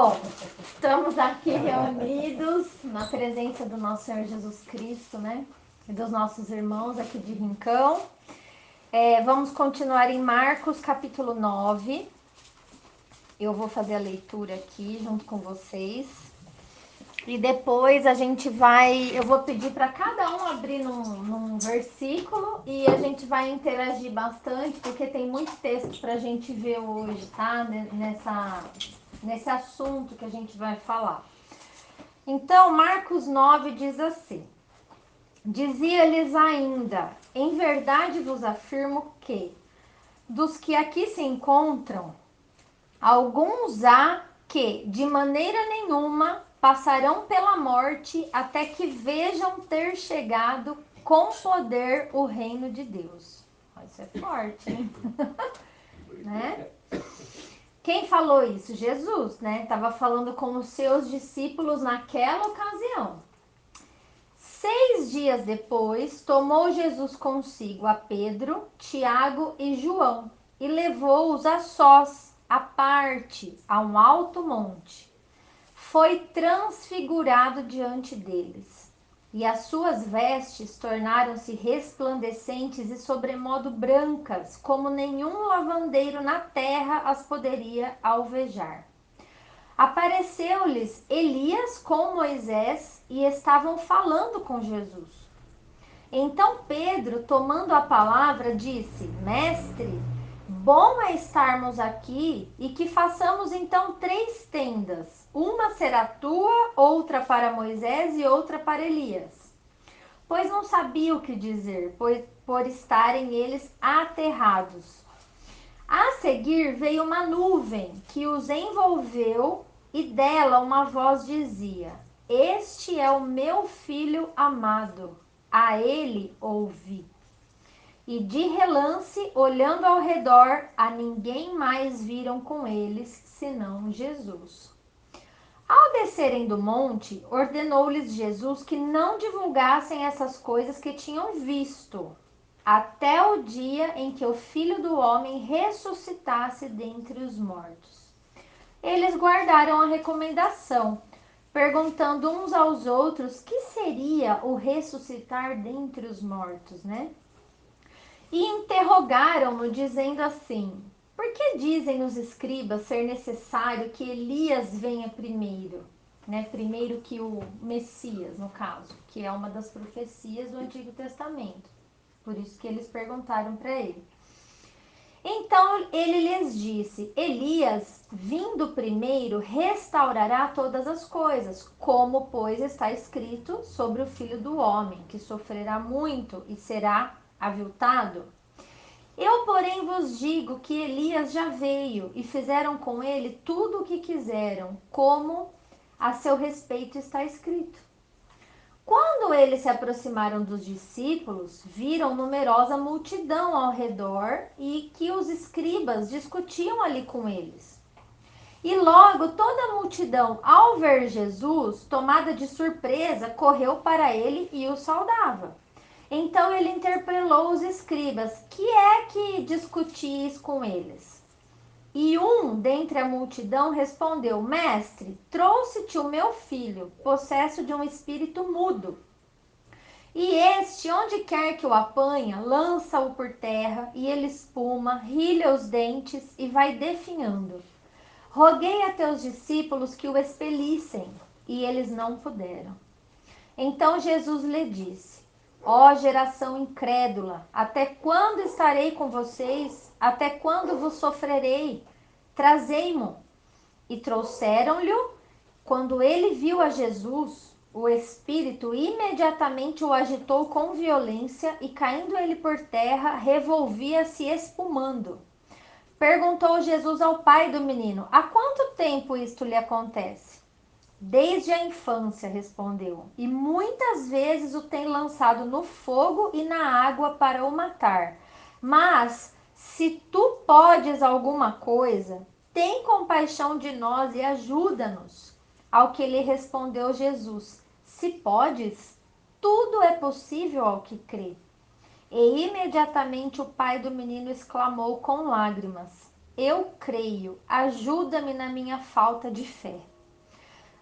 Bom, estamos aqui reunidos na presença do nosso Senhor Jesus Cristo, né? E dos nossos irmãos aqui de Rincão. Vamos continuar em Marcos capítulo 9. Eu vou fazer a leitura aqui junto com vocês. E depois eu vou pedir para cada um abrir num versículo e a gente vai interagir bastante, porque tem muito texto para a gente ver hoje, tá? Nesse assunto que a gente vai falar. Então, Marcos 9 diz assim: Dizia-lhes ainda, em verdade vos afirmo que, dos que aqui se encontram, alguns há que, de maneira nenhuma, passarão pela morte até que vejam ter chegado com poder o reino de Deus. Isso é forte, hein? Né? Quem falou isso? Jesus, né? Estava falando com os seus discípulos naquela ocasião. 6 dias depois, tomou Jesus consigo a Pedro, Tiago e João e levou-os a sós, à parte, a um alto monte. Foi transfigurado diante deles, e as suas vestes tornaram-se resplandecentes e sobremodo brancas, como nenhum lavandeiro na terra as poderia alvejar. Apareceu-lhes Elias com Moisés e estavam falando com Jesus. Então Pedro, tomando a palavra, disse: Mestre, bom é estarmos aqui e que façamos então 3 tendas. Uma será tua, outra para Moisés e outra para Elias. Pois não sabia o que dizer, por estarem eles aterrados. A seguir veio uma nuvem que os envolveu e dela uma voz dizia: Este é o meu filho amado, a ele ouvi. E de relance, olhando ao redor, a ninguém mais viram com eles, senão Jesus. Ao descerem do monte, ordenou-lhes Jesus que não divulgassem essas coisas que tinham visto, até o dia em que o Filho do Homem ressuscitasse dentre os mortos. Eles guardaram a recomendação, perguntando uns aos outros que seria o ressuscitar dentre os mortos, né? E interrogaram-no, dizendo assim: Por que dizem os escribas ser necessário que Elias venha primeiro? Né? Primeiro que o Messias, no caso, que é uma das profecias do Antigo Testamento. Por isso que eles perguntaram para ele. Então ele lhes disse: Elias, vindo primeiro, restaurará todas as coisas, como, pois, está escrito sobre o Filho do Homem, que sofrerá muito e será aviltado. Eu, porém, vos digo que Elias já veio e fizeram com ele tudo o que quiseram, como a seu respeito está escrito. Quando eles se aproximaram dos discípulos, viram numerosa multidão ao redor e que os escribas discutiam ali com eles. E logo toda a multidão, ao ver Jesus, tomada de surpresa, correu para ele e o saudava. Então ele interpelou os escribas: Que é que discutis com eles? E um dentre a multidão respondeu: Mestre, trouxe-te o meu filho, possesso de um espírito mudo. E este, onde quer que o apanha, lança-o por terra, e ele espuma, rilha os dentes e vai definhando. Roguei a teus discípulos que o expelissem, e eles não puderam. Então Jesus lhe disse: Ó geração incrédula, até quando estarei com vocês? Até quando vos sofrerei? Trazei-mo. E trouxeram-lhe. Quando ele viu a Jesus, o espírito imediatamente o agitou com violência e, caindo ele por terra, revolvia-se espumando. Perguntou Jesus ao pai do menino: Há quanto tempo isto lhe acontece? Desde a infância, respondeu, e muitas vezes o tem lançado no fogo e na água para o matar. Mas, se tu podes alguma coisa, tem compaixão de nós e ajuda-nos. Ao que lhe respondeu Jesus: Se podes, tudo é possível ao que crê. E imediatamente o pai do menino exclamou com lágrimas: Eu creio, ajuda-me na minha falta de fé.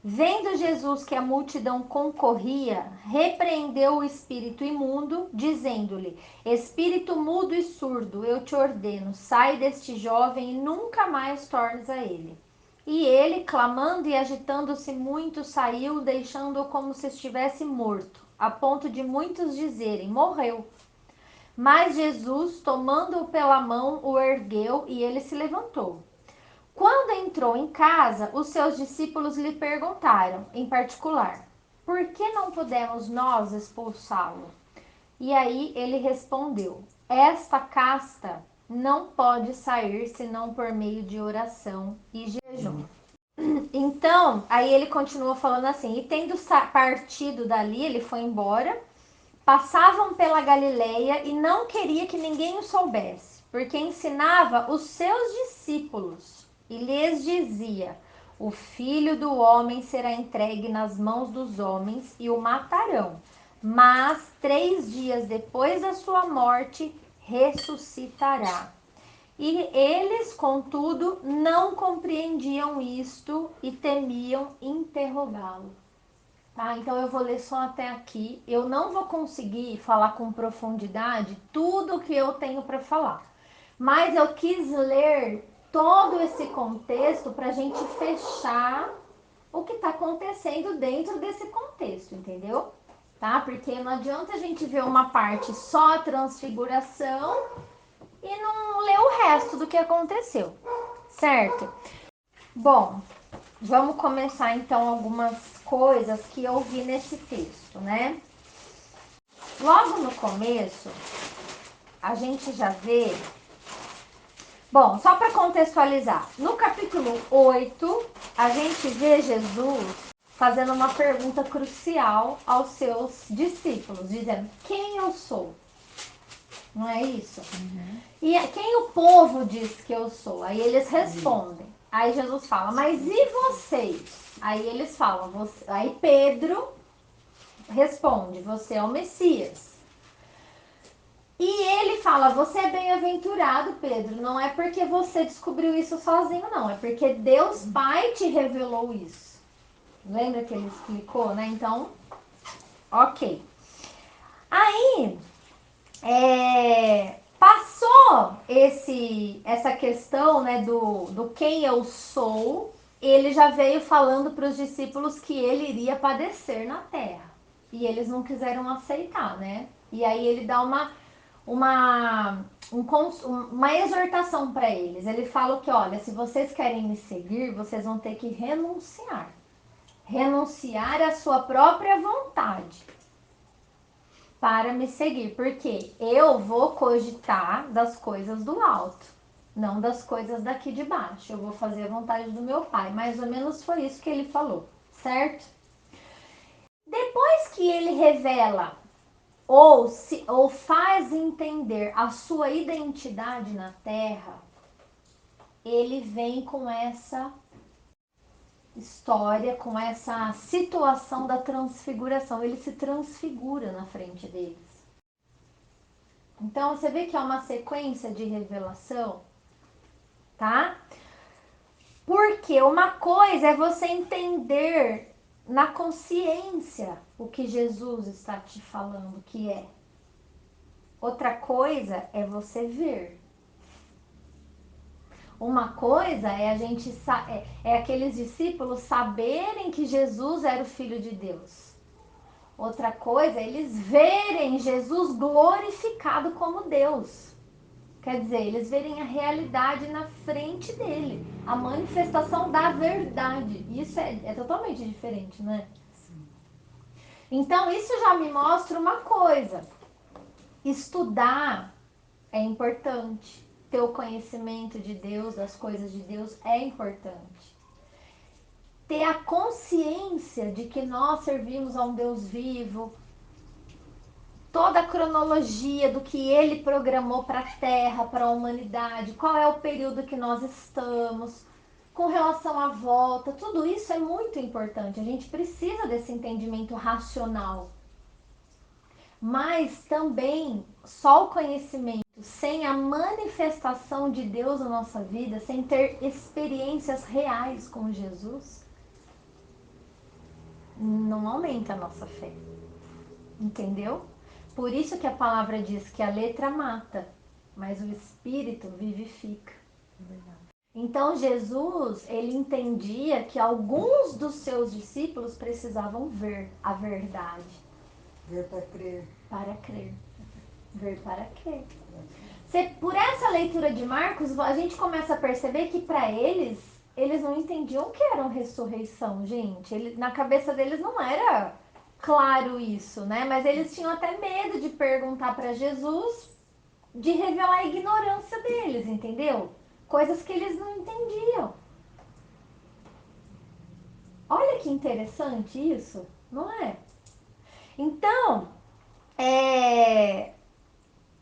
Vendo Jesus que a multidão concorria, repreendeu o espírito imundo, dizendo-lhe: Espírito mudo e surdo, eu te ordeno, sai deste jovem e nunca mais tornes a ele. E ele, clamando e agitando-se muito, saiu, deixando-o como se estivesse morto, a ponto de muitos dizerem: morreu. Mas Jesus, tomando-o pela mão, o ergueu e ele se levantou. Quando entrou em casa, os seus discípulos lhe perguntaram, em particular: por que não pudemos nós expulsá-lo? E aí ele respondeu: esta casta não pode sair senão por meio de oração e jejum. Então, aí ele continuou falando assim: e tendo partido dali, ele foi embora. Passavam pela Galileia e não queria que ninguém o soubesse, porque ensinava os seus discípulos e lhes dizia: o filho do homem será entregue nas mãos dos homens e o matarão, mas 3 dias depois da sua morte ressuscitará. E eles, contudo, não compreendiam isto e temiam interrogá-lo. Tá, então eu vou ler só até aqui. Eu não vou conseguir falar com profundidade tudo que eu tenho para falar, mas eu quis ler todo esse contexto para a gente fechar o que está acontecendo dentro desse contexto, entendeu? Tá? Porque não adianta a gente ver uma parte só a transfiguração e não ler o resto do que aconteceu, certo? Bom, vamos começar então algumas coisas que eu vi nesse texto, né? Logo no começo, a gente já vê. Bom, só para contextualizar, no capítulo 8, a gente vê Jesus fazendo uma pergunta crucial aos seus discípulos, dizendo: quem eu sou? Não é isso? E quem o povo diz que eu sou? Aí eles respondem. Aí Jesus fala: mas e vocês? Aí eles falam, aí Pedro responde: você é o Messias. E ele fala: você é bem-aventurado, Pedro. Não é porque você descobriu isso sozinho, não. É porque Deus Pai te revelou isso. Lembra que ele explicou, né? Então, ok. Aí, passou essa questão, né, do quem eu sou. Ele já veio falando para os discípulos que ele iria padecer na terra. E eles não quiseram aceitar, né? E aí ele dá uma exortação para eles. Ele fala que, olha, se vocês querem me seguir, vocês vão ter que renunciar. Renunciar à sua própria vontade para me seguir. Porque eu vou cogitar das coisas do alto, não das coisas daqui de baixo. Eu vou fazer a vontade do meu pai. Mais ou menos foi isso que ele falou, certo? Depois que ele revela ou faz entender a sua identidade na terra, ele vem com essa história, com essa situação da transfiguração. Ele se transfigura na frente deles. Então você vê que é uma sequência de revelação, tá? Porque uma coisa é você entender na consciência o que Jesus está te falando que é. Outra coisa é você ver. Uma coisa é a gente é aqueles discípulos saberem que Jesus era o Filho de Deus. Outra coisa é eles verem Jesus glorificado como Deus. Quer dizer, eles verem a realidade na frente dele, a manifestação da verdade. Isso é totalmente diferente, né? Então, isso já me mostra uma coisa: estudar é importante. Ter o conhecimento de Deus, das coisas de Deus, é importante. Ter a consciência de que nós servimos a um Deus vivo, toda a cronologia do que ele programou para a Terra, para a humanidade, qual é o período que nós estamos, com relação à volta, tudo isso é muito importante. A gente precisa desse entendimento racional. Mas também só o conhecimento, sem a manifestação de Deus na nossa vida, sem ter experiências reais com Jesus, não aumenta a nossa fé. Entendeu? Por isso que a palavra diz que a letra mata, mas o espírito vivifica. Então Jesus, ele entendia que alguns dos seus discípulos precisavam ver a verdade. Ver para crer. Para crer. Ver para crer. Por essa leitura de Marcos, a gente começa a perceber que para eles não entendiam o que era ressurreição, gente. Na cabeça deles não era claro isso, né? Mas eles tinham até medo de perguntar para Jesus, de revelar a ignorância deles, entendeu? Coisas que eles não entendiam. Olha que interessante isso, não é? Então,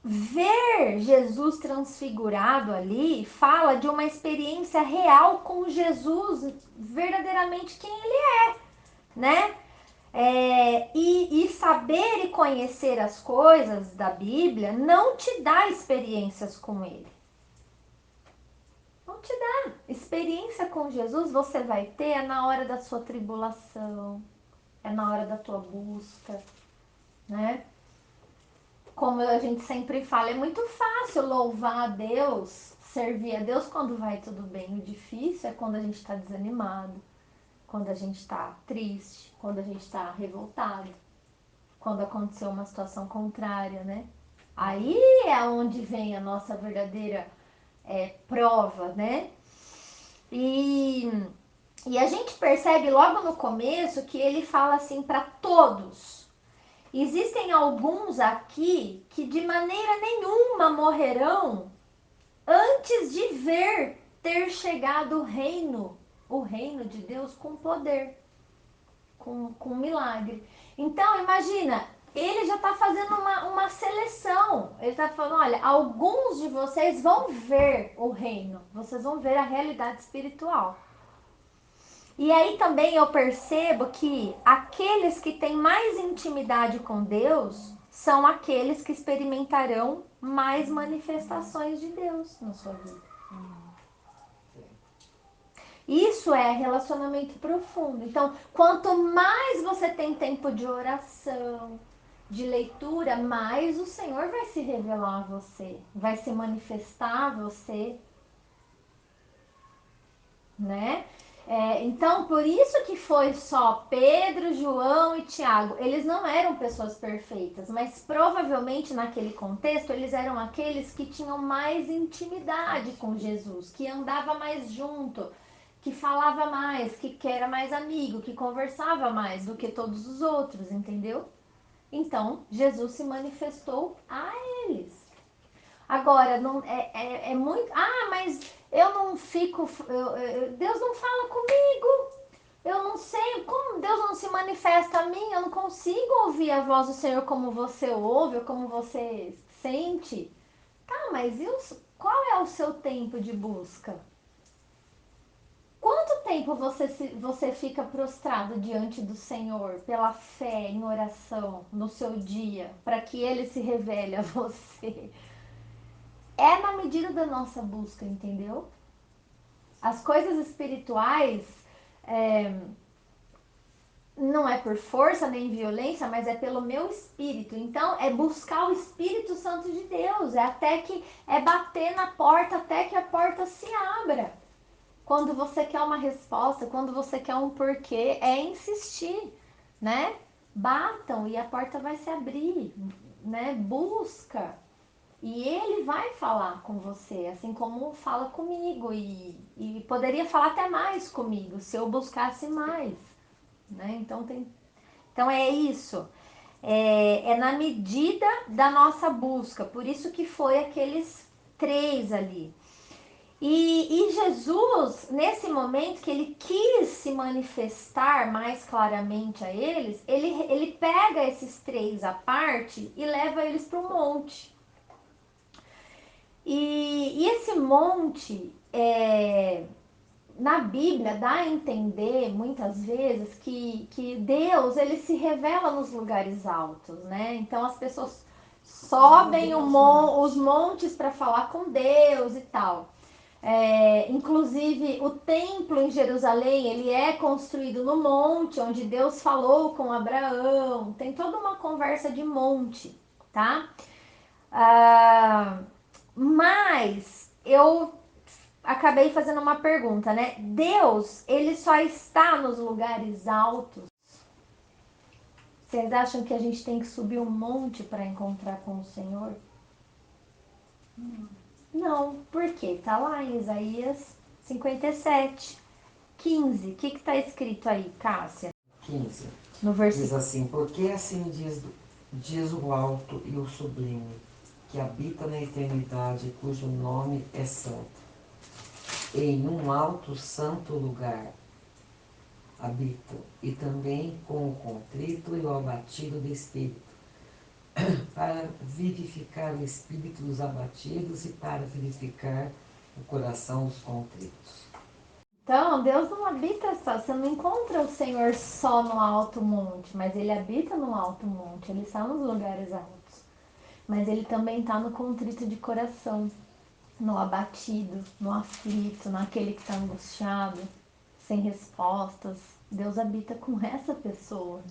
ver Jesus transfigurado ali fala de uma experiência real com Jesus, verdadeiramente quem ele é, né? E saber e conhecer as coisas da Bíblia não te dá experiências com ele. Não te dá. Experiência com Jesus você vai ter na hora da sua tribulação, é na hora da tua busca, né? Como a gente sempre fala, é muito fácil louvar a Deus, servir a Deus quando vai tudo bem. O difícil é quando a gente está desanimado, quando a gente está triste, quando a gente está revoltado, quando aconteceu uma situação contrária, né? Aí é onde vem a nossa verdadeira prova, né? E, e a gente percebe logo no começo que ele fala assim para todos. Existem alguns aqui que de maneira nenhuma morrerão antes de ver ter chegado o reino de Deus com poder, com milagre. Então, imagina, ele já está fazendo uma seleção. Ele está falando, olha, alguns de vocês vão ver o reino, vocês vão ver a realidade espiritual. E aí também eu percebo que aqueles que têm mais intimidade com Deus são aqueles que experimentarão mais manifestações de Deus na sua vida. Isso é relacionamento profundo. Então, quanto mais você tem tempo de oração, de leitura, mais o Senhor vai se revelar a você, vai se manifestar a você, né? Então, por isso que foi só Pedro, João e Tiago. Eles não eram pessoas perfeitas, mas provavelmente naquele contexto eles eram aqueles que tinham mais intimidade com Jesus, que andava mais junto, que falava mais, que era mais amigo, que conversava mais do que todos os outros, entendeu? Então, Jesus se manifestou a eles. Agora, não, é muito. Ah, mas eu não fico. Deus não fala comigo. Eu não sei. Como Deus não se manifesta a mim? Eu não consigo ouvir a voz do Senhor como você ouve, ou como você sente. Tá, mas qual é o seu tempo de busca? Quanto tempo você fica prostrado diante do Senhor pela fé em oração no seu dia, para que Ele se revele a você? É na medida da nossa busca, entendeu? As coisas espirituais não é por força nem violência, mas é pelo meu espírito. Então é buscar o Espírito Santo de Deus, é bater na porta até que a porta se abra. Quando você quer uma resposta, quando você quer um porquê, é insistir, né? Batam e a porta vai se abrir, né? Busca. E ele vai falar com você, assim como fala comigo. E poderia falar até mais comigo, se eu buscasse mais. Né? Então é isso. É na medida da nossa busca. Por isso que foi aqueles 3 ali. E Jesus, nesse momento que ele quis se manifestar mais claramente a eles, ele pega esses 3 à parte e leva eles para o monte. E esse monte, na Bíblia, dá a entender muitas vezes que Deus ele se revela nos lugares altos, né? Então as pessoas sobem os montes para falar com Deus e tal. Inclusive, o templo em Jerusalém, ele é construído no monte, onde Deus falou com Abraão. Tem toda uma conversa de monte, tá? Mas eu acabei fazendo uma pergunta, né? Deus, ele só está nos lugares altos? Vocês acham que a gente tem que subir um monte para encontrar com o Senhor? Não, por quê? Tá lá em Isaías 57, 15. O que está escrito aí, Cássia? 15. No Diz versículo. assim: porque assim diz o alto e o sublime, que habita na eternidade, cujo nome é santo. Em um alto santo lugar habito, e também com o contrito e o abatido de espírito, para vivificar o espírito dos abatidos e para vivificar o coração dos contritos. Então, Deus não habita só, você não encontra o Senhor só no alto monte, mas ele habita no alto monte, ele está nos lugares altos. Mas ele também está no contrito de coração, no abatido, no aflito, naquele que está angustiado, sem respostas. Deus habita com essa pessoa.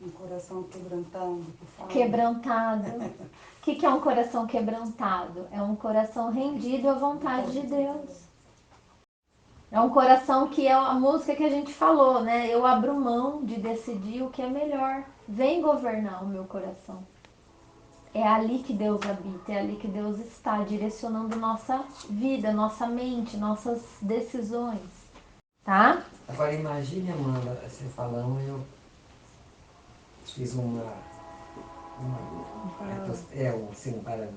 Um coração quebrantado, que fala. Quebrantado. O que é um coração quebrantado? É um coração rendido à vontade de Deus. É um coração que é a música que a gente falou, né? Eu abro mão de decidir o que é melhor. Vem governar o meu coração. É ali que Deus habita, é ali que Deus está direcionando nossa vida, nossa mente, nossas decisões. Tá? Agora imagine, Amanda, você falando, eu fiz um parâmetro.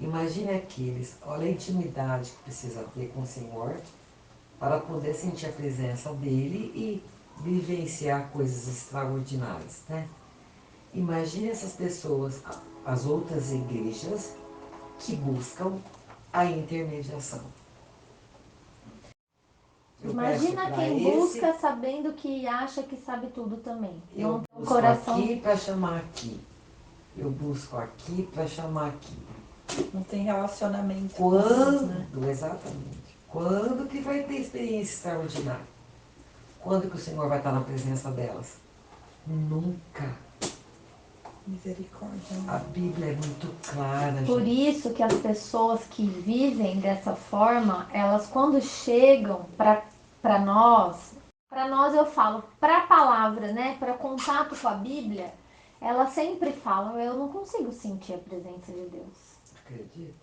Imagine aqueles, olha a intimidade que precisa ter com o Senhor para poder sentir a presença dele e vivenciar coisas extraordinárias, né? Imagine essas pessoas, as outras igrejas que buscam a intermediação. Imagina quem busca sabendo que acha que sabe tudo também. Eu Não tem um busco coração. aqui para chamar aqui. Eu busco aqui para chamar aqui. Não tem relacionamento. Quando, né? exatamente. Quando que vai ter experiência extraordinária? Quando que o Senhor vai estar na presença delas? Nunca. Misericórdia. A Bíblia é muito clara, Por gente. isso que as pessoas que vivem dessa forma, elas quando chegam para nós eu falo, para a palavra, né, para contato com a Bíblia, elas sempre falam, eu não consigo sentir a presença de Deus. Acredito.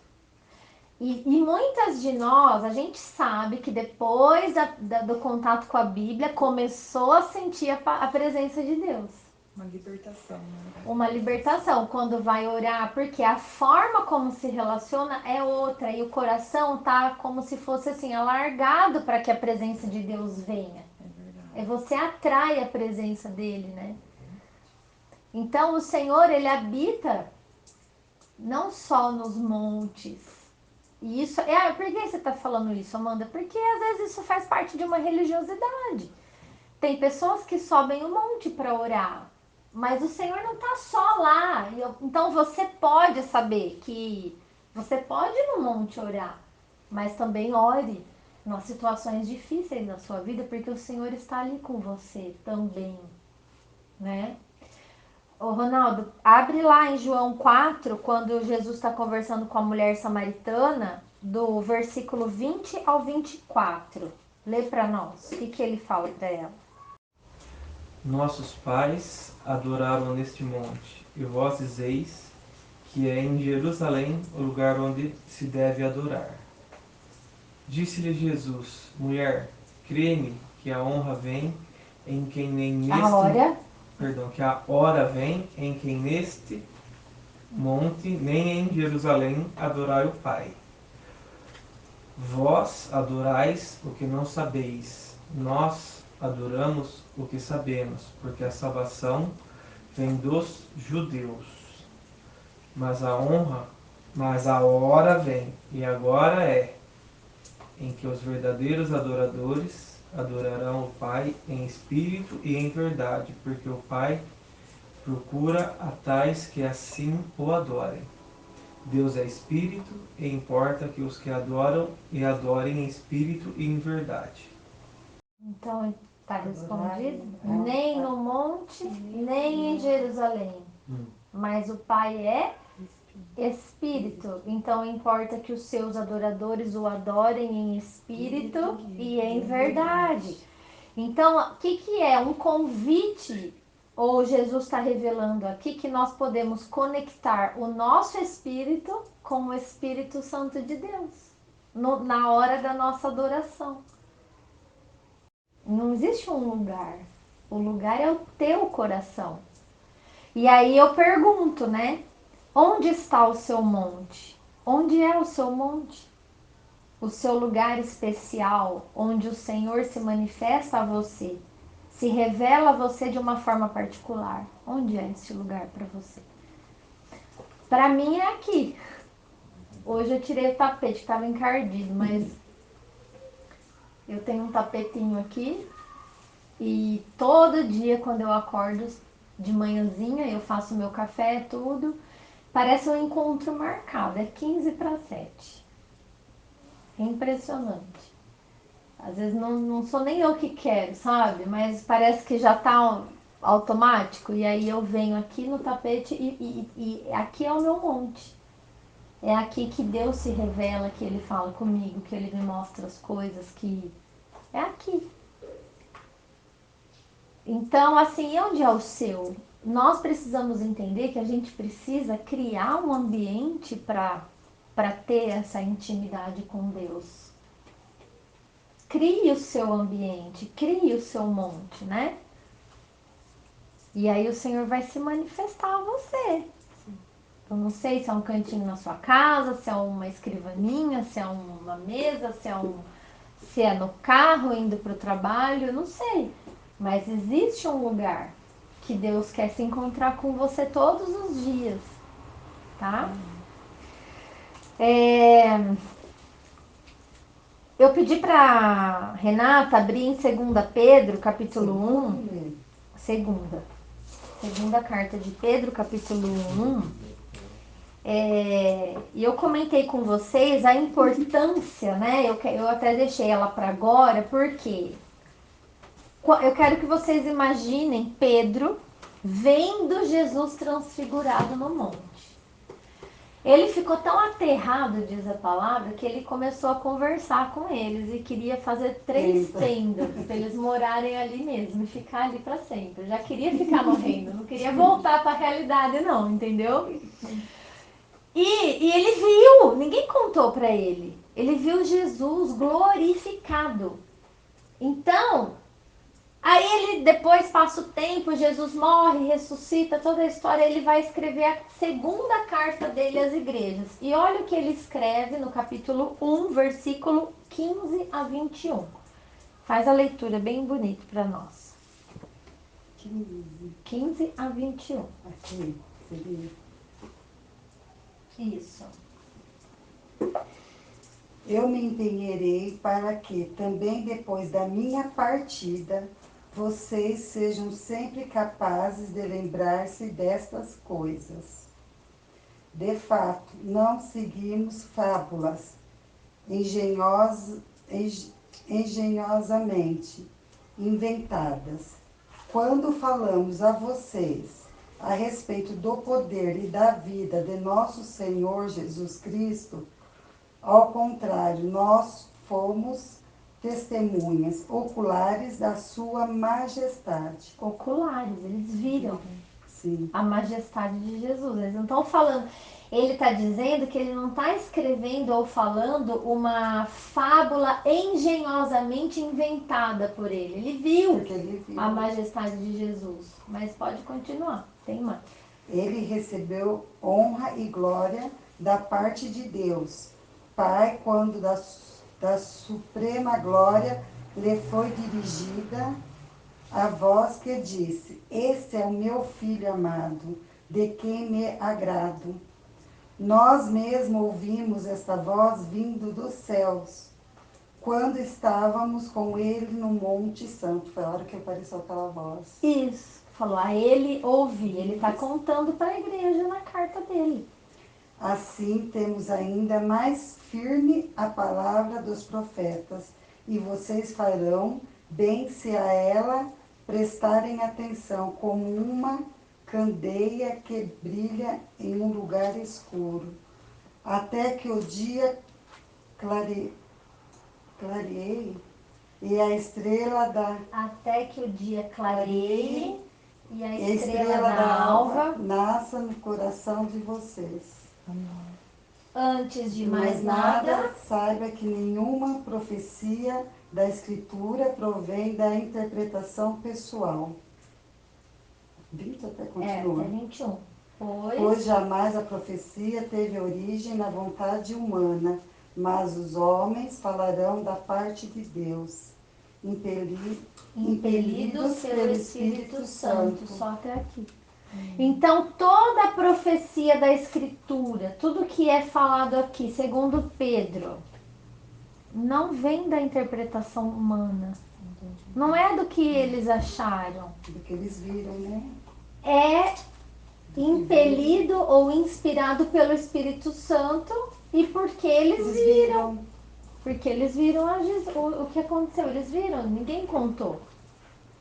E muitas de nós, a gente sabe que depois do contato com a Bíblia, começou a sentir a presença de Deus. Uma libertação, né? Uma libertação quando vai orar, porque a forma como se relaciona é outra e o coração tá como se fosse assim alargado para que a presença de Deus venha. É verdade. É você atrai a presença dele, né? Então o Senhor ele habita não só nos montes. E isso por que você está falando isso, Amanda? Porque às vezes isso faz parte de uma religiosidade. Tem pessoas que sobem um monte para orar, mas o Senhor não está só lá. Então você pode saber que você pode ir no monte orar, mas também ore nas situações difíceis da sua vida, porque o Senhor está ali com você também, né? Ô Ronaldo, abre lá em João 4, quando Jesus está conversando com a mulher samaritana, do versículo 20 ao 24. Lê para nós. O que ele fala para ela? Nossos pais adoraram neste monte, e vós dizeis que é em Jerusalém o lugar onde se deve adorar. Disse-lhe Jesus: Mulher, crê-me que a honra vem em quem que a hora vem em quem neste monte nem em Jerusalém adorai o Pai. Vós adorais o que não sabeis, nós adoramos o que sabemos, porque a salvação vem dos judeus. Mas a hora vem, e agora é, em que os verdadeiros adoradores adorarão o Pai em espírito e em verdade, porque o Pai procura a tais que assim o adorem. Deus é espírito e importa que os que adoram e adorem em espírito e em verdade. Então, está respondido? Adorar, Nem no monte, nem em Jerusalém. Mas o Pai é Espírito. Então, importa que os seus adoradores o adorem em espírito e em verdade. Então, o que é? Um convite, ou Jesus está revelando aqui, que nós podemos conectar o nosso espírito com o Espírito Santo de Deus, na hora da nossa adoração. Não existe um lugar. O lugar é o teu coração. E aí eu pergunto, né? Onde está o seu monte? Onde é o seu monte? O seu lugar especial, onde o Senhor se manifesta a você, se revela a você de uma forma particular. Onde é esse lugar para você? Para mim é aqui. Hoje eu tirei o tapete, que estava encardido, mas eu tenho um tapetinho aqui e todo dia quando eu acordo de manhãzinha, eu faço meu café, tudo, parece um encontro marcado, é 15 para 7. É impressionante. Às vezes não sou nem eu que quero, sabe? Mas parece que já tá automático. E aí eu venho aqui no tapete e aqui é o meu monte. É aqui que Deus se revela, que Ele fala comigo, que Ele me mostra as coisas, que é aqui. Então, assim, onde é o seu? Nós precisamos entender que a gente precisa criar um ambiente para ter essa intimidade com Deus. Crie o seu ambiente, crie o seu monte, né? E aí o Senhor vai se manifestar a você. Eu não sei se é um cantinho na sua casa, se é uma escrivaninha, se é uma mesa, se é no carro indo para o trabalho, eu não sei. Mas existe um lugar que Deus quer se encontrar com você todos os dias, tá? Eu pedi para Renata abrir em 2 Pedro, capítulo 1, segunda carta de Pedro, capítulo 1. E eu comentei com vocês a importância, né? Eu até deixei ela para agora, porque eu quero que vocês imaginem Pedro vendo Jesus transfigurado no monte. Ele ficou tão aterrado, diz a palavra, que ele começou a conversar com eles e queria fazer 3 tendas para eles morarem ali mesmo e ficar ali para sempre. Já queria ficar no reino, não queria voltar para a realidade não, entendeu? E ele viu, ninguém contou para ele. Ele viu Jesus glorificado. Então, aí ele depois passa o tempo, Jesus morre, ressuscita, toda a história, ele vai escrever a segunda carta dele às igrejas. E olha o que ele escreve no capítulo 1, versículo 15 a 21. Faz a leitura bem bonita para nós. 15 a 21. Aqui, seria. Isso. Eu me empenharei para que, também depois da minha partida, vocês sejam sempre capazes de lembrar-se destas coisas. De fato, não seguimos fábulas engenhosamente inventadas. Quando falamos a vocês a respeito do poder e da vida de nosso Senhor Jesus Cristo, ao contrário, nós fomos testemunhas oculares da sua majestade. Oculares, eles viram. Sim. A majestade de Jesus. Eles não estão falando. Ele está dizendo que ele não está escrevendo ou falando uma fábula engenhosamente inventada por ele. Ele viu Porque ele viu. a majestade de Jesus. Mas pode continuar, tem mais. Ele recebeu honra e glória da parte de Deus, Pai, quando da suprema glória lhe foi dirigida a voz que disse: Este é o meu filho amado, de quem me agrado. Nós mesmos ouvimos esta voz vindo dos céus, quando estávamos com ele no Monte Santo. Foi a hora que apareceu aquela voz. Isso, falou a ele ouvir. Ele está contando para a igreja na carta dele. Assim temos ainda mais firme a palavra dos profetas, e vocês farão bem se a ela prestarem atenção, como uma candeia que brilha em um lugar escuro, até que o dia clareie e a estrela da Até que o dia clareie e a e a estrela da alva. nasça no coração de vocês. Antes de De mais nada, saiba que nenhuma profecia da Escritura provém da interpretação pessoal. 20 até continua. até 21. Pois jamais a profecia teve origem na vontade humana, mas os homens falarão da parte de Deus, Impelidos pelo Espírito Santo, só até aqui. Então, toda a profecia da Escritura, tudo que é falado aqui, segundo Pedro, não vem da interpretação humana. Não é do que eles acharam. Do que eles viram, né? É impelido ou inspirado pelo Espírito Santo e porque eles viram. Porque eles viram o que aconteceu, eles viram, ninguém contou,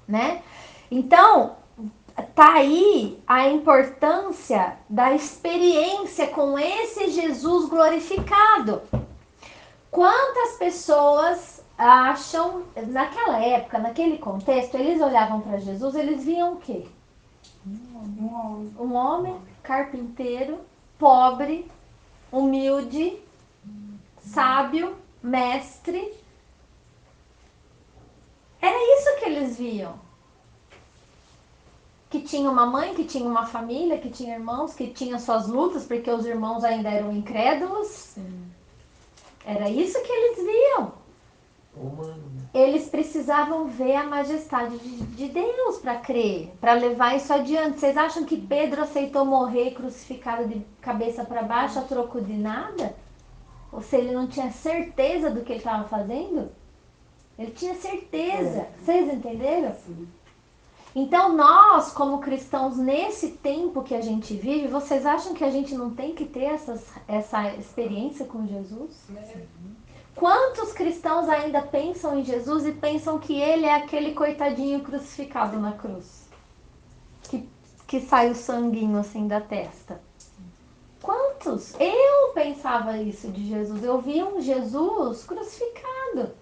né? Então, tá aí a importância da experiência com esse Jesus glorificado. Quantas pessoas acham, naquela época, naquele contexto, eles olhavam para Jesus, eles viam o quê? Um homem carpinteiro, pobre, humilde, sábio, mestre. Era isso que eles viam. Que tinha uma mãe, que tinha uma família, que tinha irmãos, que tinha suas lutas, porque os irmãos ainda eram incrédulos. Sim. Era isso que eles viam. Humano, né? Eles precisavam ver a majestade de Deus para crer, para levar isso adiante. Vocês acham que Pedro aceitou morrer crucificado de cabeça para baixo a troco de nada? Ou se ele não tinha certeza do que ele estava fazendo? Ele tinha certeza. Vocês entenderam? Sim. Então nós, como cristãos, nesse tempo que a gente vive, vocês acham que a gente não tem que ter essa experiência com Jesus? Quantos cristãos ainda pensam em Jesus e pensam que ele é aquele coitadinho crucificado na cruz? Que sai o sanguinho assim da testa. Quantos? Eu pensava isso de Jesus. Eu via um Jesus crucificado.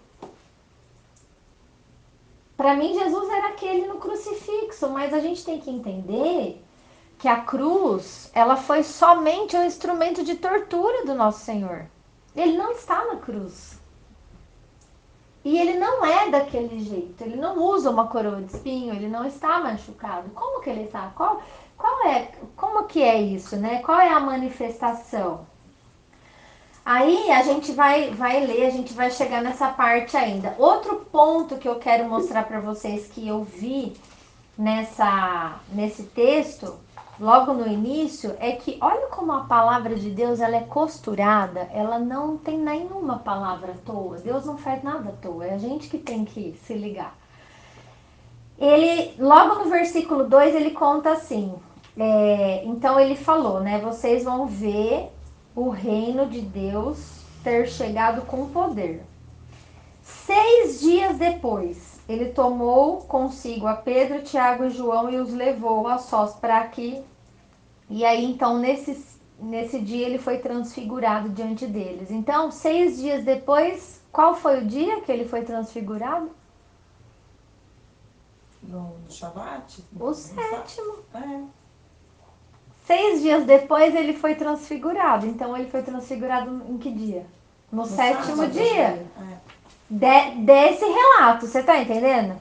Para mim, Jesus era aquele no crucifixo, mas a gente tem que entender que a cruz, ela foi somente um instrumento de tortura do nosso Senhor. Ele não está na cruz. E ele não é daquele jeito. Ele não usa uma coroa de espinho, ele não está machucado. Como que ele está? Como que é isso, né? Qual é a manifestação? Aí a gente vai ler, a gente vai chegar nessa parte ainda. Outro ponto que eu quero mostrar para vocês que eu vi nesse texto, logo no início, é que olha como a palavra de Deus ela é costurada, ela não tem nenhuma palavra à toa. Deus não faz nada à toa, é a gente que tem que se ligar. Ele, logo no versículo 2, ele conta assim, então ele falou, né, vocês vão ver o reino de Deus ter chegado com poder. 6 dias depois, ele tomou consigo a Pedro, Tiago e João e os levou a sós para aqui. E aí, então, nesse dia ele foi transfigurado diante deles. Então, 6 dias depois, qual foi o dia que ele foi transfigurado? No Shabat? O 7º. É. 6 dias depois ele foi transfigurado. Então ele foi transfigurado em que dia? No 7º sábado, dia. É. Desse relato, você tá entendendo?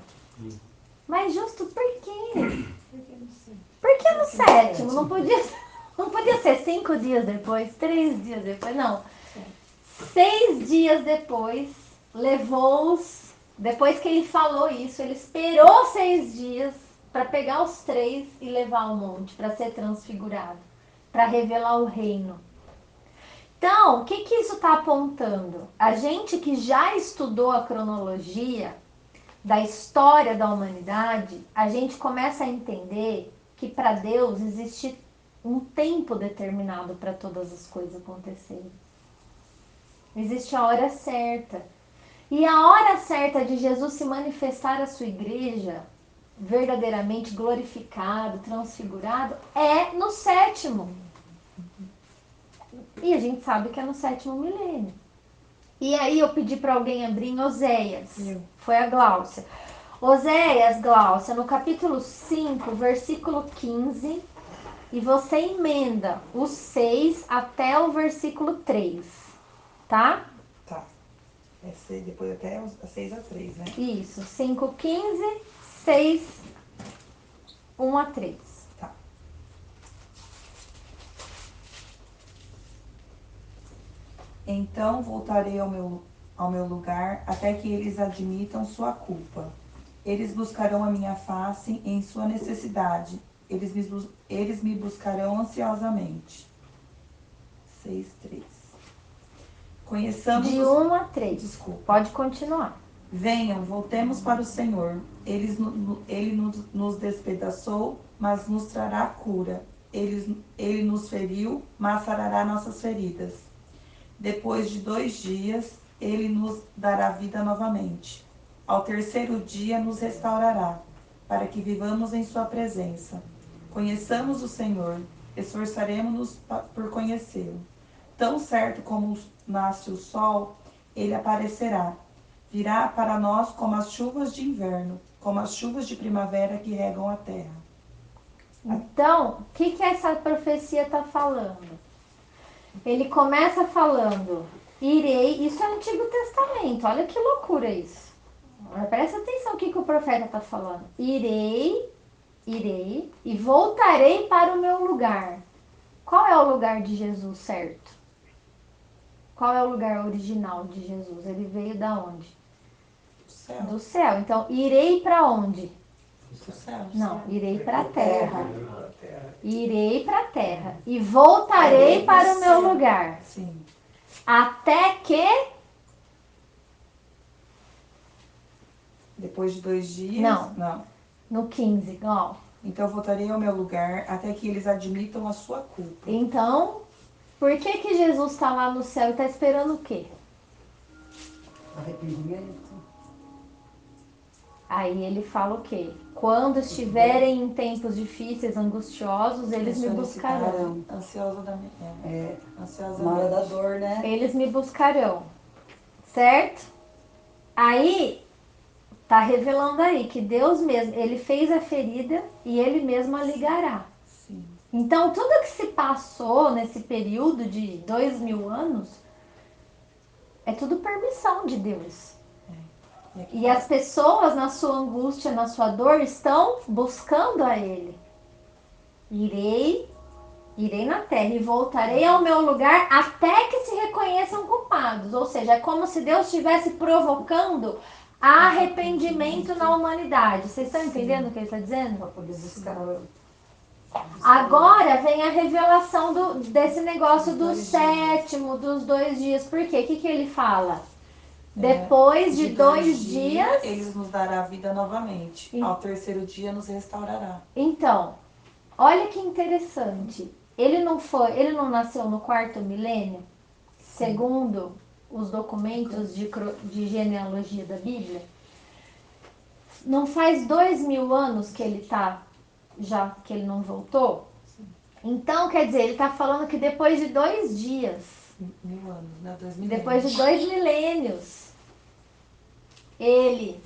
Mas justo por quê? Por que no 7º? Não podia ser 5 dias depois, 3 dias depois, não. 6 dias depois, levou-os, depois que ele falou isso, ele esperou 6 dias para pegar os 3 e levar ao monte, para ser transfigurado, para revelar o reino. Então, o que isso está apontando? A gente que já estudou a cronologia da história da humanidade, a gente começa a entender que para Deus existe um tempo determinado para todas as coisas acontecerem. Existe a hora certa. E a hora certa de Jesus se manifestar à sua igreja, verdadeiramente glorificado, transfigurado, é no 7º. E a gente sabe que é no 7º milênio. E aí eu pedi para alguém abrir em Oséias. Foi a Gláucia. Oséias, Gláucia, no capítulo 5, versículo 15. E você emenda o 6 até o versículo 3. Tá? Tá. Depois até as 6 a 3, né? Isso. 5, 15, 6, 1 a 3. Tá. Então voltarei ao meu lugar até que eles admitam sua culpa. Eles buscarão a minha face em sua necessidade. Eles me buscarão ansiosamente. 6:3. Conheçamos De os... 1 a 3. Desculpa. Pode continuar. Venham, voltemos para o Senhor. Ele nos despedaçou, mas nos trará cura. Ele nos feriu, mas sarará nossas feridas. Depois de 2 dias, ele nos dará vida novamente. Ao 3º dia nos restaurará, para que vivamos em sua presença. Conheçamos o Senhor, esforçaremos-nos por conhecê-lo. Tão certo como nasce o sol, ele aparecerá. Virá para nós como as chuvas de inverno, como as chuvas de primavera que regam a terra. Então, o que essa profecia está falando? Ele começa falando, irei, isso é Antigo Testamento, olha que loucura isso. Presta atenção o que o profeta está falando. Irei e voltarei para o meu lugar. Qual é o lugar de Jesus, certo? Qual é o lugar original de Jesus? Ele veio da onde? Do céu. Do céu. Então, irei para onde? Do céu. Não, irei para a terra. Terra. Irei para a terra e voltarei para o meu lugar. Sim. Até que Depois de 2 dias... Não. No 15, ó. Então voltarei ao meu lugar até que eles admitam a sua culpa. Então, por que Jesus está lá no céu e está esperando o quê? Arrependimento. Aí ele fala o quê? Quando estiverem em tempos difíceis, angustiosos, eles me buscarão. Ansiosamente. Na hora da dor, né? Eles me buscarão. Certo? Aí, tá revelando aí que Deus mesmo, ele fez a ferida e ele mesmo a ligará. Sim. Então, tudo que se passou nesse período de 2000 anos é tudo permissão de Deus. E as pessoas, na sua angústia, na sua dor, estão buscando a Ele. Irei na terra e voltarei ao meu lugar até que se reconheçam culpados. Ou seja, é como se Deus estivesse provocando arrependimento na humanidade. Vocês estão entendendo o que ele está dizendo? Para poder buscar. Agora vem a revelação desse negócio do 7º, dos 2 dias. Por quê? O que ele fala? Depois de 2 dias... Eles nos dará vida novamente. Ao 3º dia nos restaurará. Então, olha que interessante. Ele não nasceu no 4º milênio? Segundo os documentos de genealogia da Bíblia? Não faz 2000 anos que ele que ele não voltou? Então, quer dizer, ele está falando que depois de 2 dias, 1000 anos, né? 2000 depois de 2 milênios, ele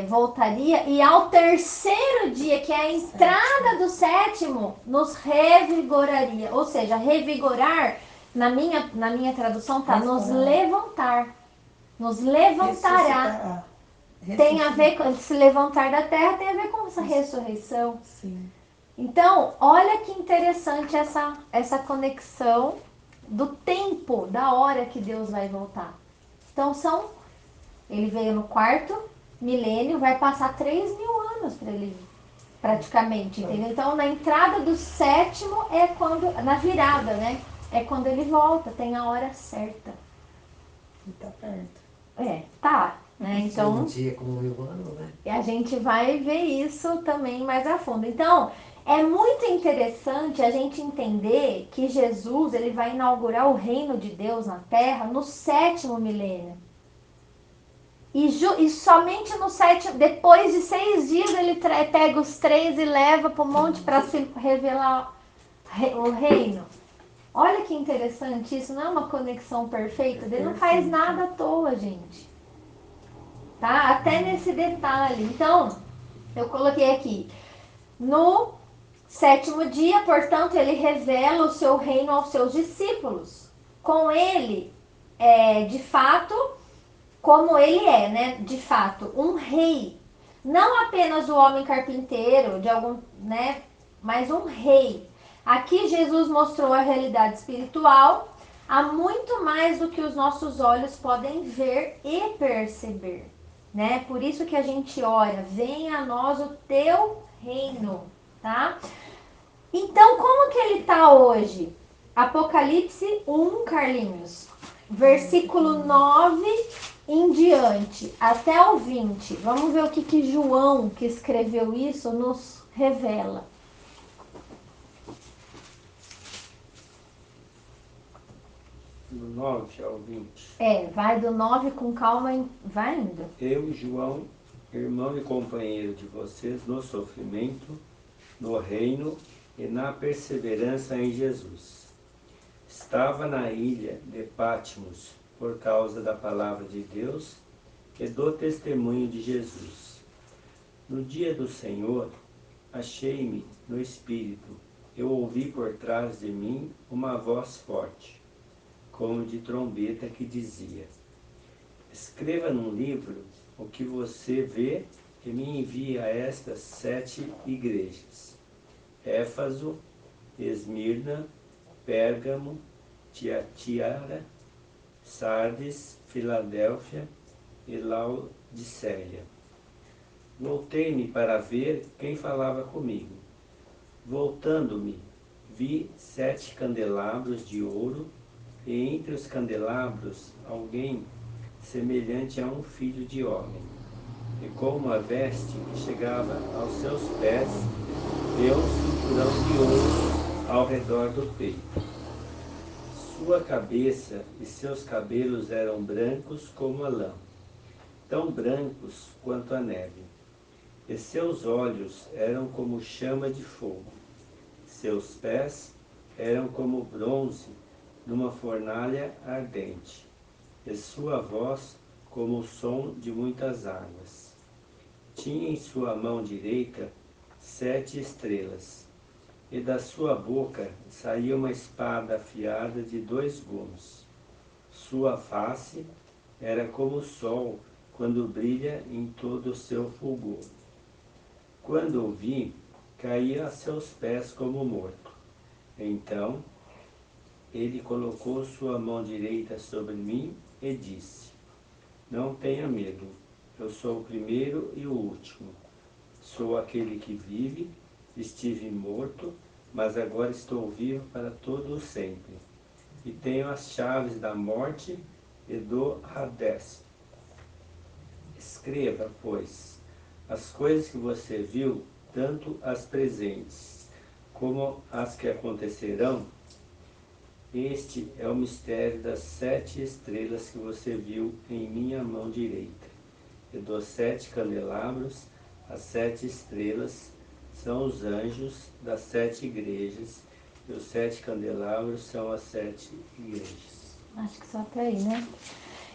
voltaria e ao 3º dia, que é a entrada do 7º, nos revigoraria. Ou seja, revigorar, na minha tradução, tá nos levantar. Nos levantará. Tem a ver com se levantar da terra, tem a ver com essa ressurreição. Sim. Então, olha que interessante essa conexão do tempo, da hora que Deus vai voltar. Então, ele veio no 4º milênio, vai passar 3000 anos para ele vir, praticamente, entendeu? Então, na entrada do 7º é quando, na virada, né? É quando ele volta, tem a hora certa. E tá perto. Tá, né? Então, Um dia como 1000 anos, né? a gente vai ver isso também mais a fundo. Então, É muito interessante a gente entender que Jesus ele vai inaugurar o reino de Deus na Terra no 7º milênio. E somente no 7º, depois de 6 dias, ele pega os 3 e leva para o monte para se revelar o reino. Olha que interessante isso, não é uma conexão perfeita? Ele não faz nada à toa, gente. Tá? Até nesse detalhe. Então, eu coloquei aqui. No 7º dia, portanto, ele revela o seu reino aos seus discípulos. Com ele, de fato, como ele é, né? De fato, um rei. Não apenas o homem carpinteiro, de algum, né? Mas um rei. Aqui Jesus mostrou a realidade espiritual. Há muito mais do que os nossos olhos podem ver e perceber, né? Por isso que a gente ora, venha a nós o teu reino, tá? Então, como que ele tá hoje? Apocalipse 1, Carlinhos, versículo 9 em diante, até o 20. Vamos ver o que João, que escreveu isso, nos revela. Do 9 ao 20. Vai do 9 com calma e vai indo. Eu, João, irmão e companheiro de vocês no sofrimento, no reino e na perseverança em Jesus. Estava na ilha de Patmos por causa da palavra de Deus e do testemunho de Jesus. No dia do Senhor, achei-me no Espírito. Eu ouvi por trás de mim uma voz forte, como de trombeta, que dizia: escreva num livro o que você vê e me envie a estas 7 igrejas: Éfaso, Esmirna, Pérgamo, Tiatira, Sardes, Filadélfia e Laodiceia. Voltei-me para ver quem falava comigo. Voltando-me, vi 7 candelabros de ouro, e entre os candelabros alguém semelhante a um filho de homem, e com uma veste que chegava aos seus pés, e um cinturão de ouro ao redor do peito. Sua cabeça e seus cabelos eram brancos como a lã, tão brancos quanto a neve, e seus olhos eram como chama de fogo. Seus pés eram como bronze numa fornalha ardente, e sua voz como o som de muitas águas. Tinha em sua mão direita 7 estrelas, e da sua boca saía uma espada afiada de 2 gumes. Sua face era como o sol quando brilha em todo o seu fulgor. Quando o vi, caí a seus pés como morto. Então ele colocou sua mão direita sobre mim e disse: não tenha medo, eu sou o primeiro e o último. Sou aquele que vive, estive morto, mas agora estou vivo para todo o sempre. E tenho as chaves da morte e do Hades. Escreva, pois, as coisas que você viu, tanto as presentes como as que acontecerão. Este é o mistério das 7 estrelas que você viu em minha mão direita, e dos 7 candelabros. As 7 estrelas são os anjos das 7 igrejas, e os 7 candelabros são as 7 igrejas. Acho que só até aí, né?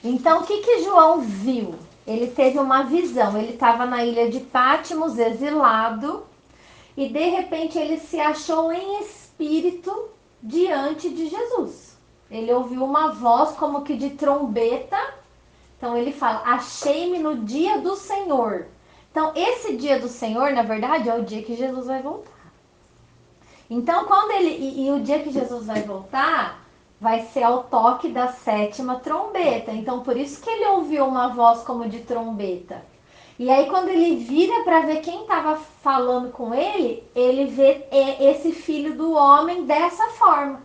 Então, o que João viu? Ele teve uma visão. Ele estava na ilha de Patmos, exilado, e de repente ele se achou em espírito diante de Jesus. Ele ouviu uma voz como que de trombeta. Então ele fala: achei-me no dia do Senhor. Então esse dia do Senhor, na verdade, é o dia que Jesus vai voltar. Então quando e o dia que Jesus vai voltar vai ser ao toque da 7ª trombeta. Então por isso que ele ouviu uma voz como de trombeta. E aí quando ele vira para ver quem estava falando com ele vê esse filho do homem dessa forma.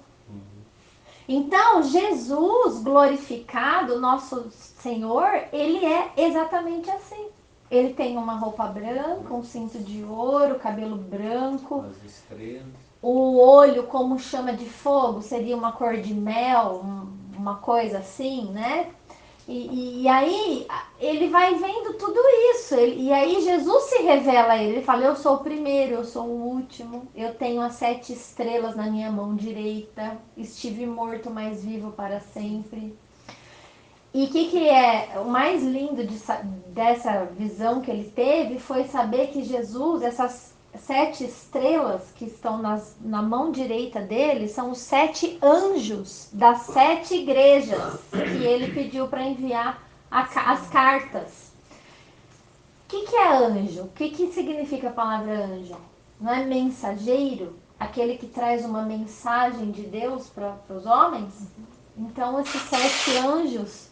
Então, Jesus glorificado, nosso Senhor, ele é exatamente assim. Ele tem uma roupa branca, um cinto de ouro, cabelo branco. As estrelas. O olho como chama de fogo, seria uma cor de mel, uma coisa assim, né? E aí ele vai vendo tudo isso. E aí Jesus se revela a ele. Ele fala, eu sou o primeiro, eu sou o último. Eu tenho as 7 estrelas na minha mão direita. Estive morto, mas vivo para sempre. E o que é o mais lindo dessa visão que ele teve foi saber que Jesus, essas 7 estrelas que estão na mão direita dele, são os 7 anjos das 7 igrejas que ele pediu para enviar as cartas. O que é anjo? O que significa a palavra anjo? Não é mensageiro? Aquele que traz uma mensagem de Deus para os homens? Então, esses 7 anjos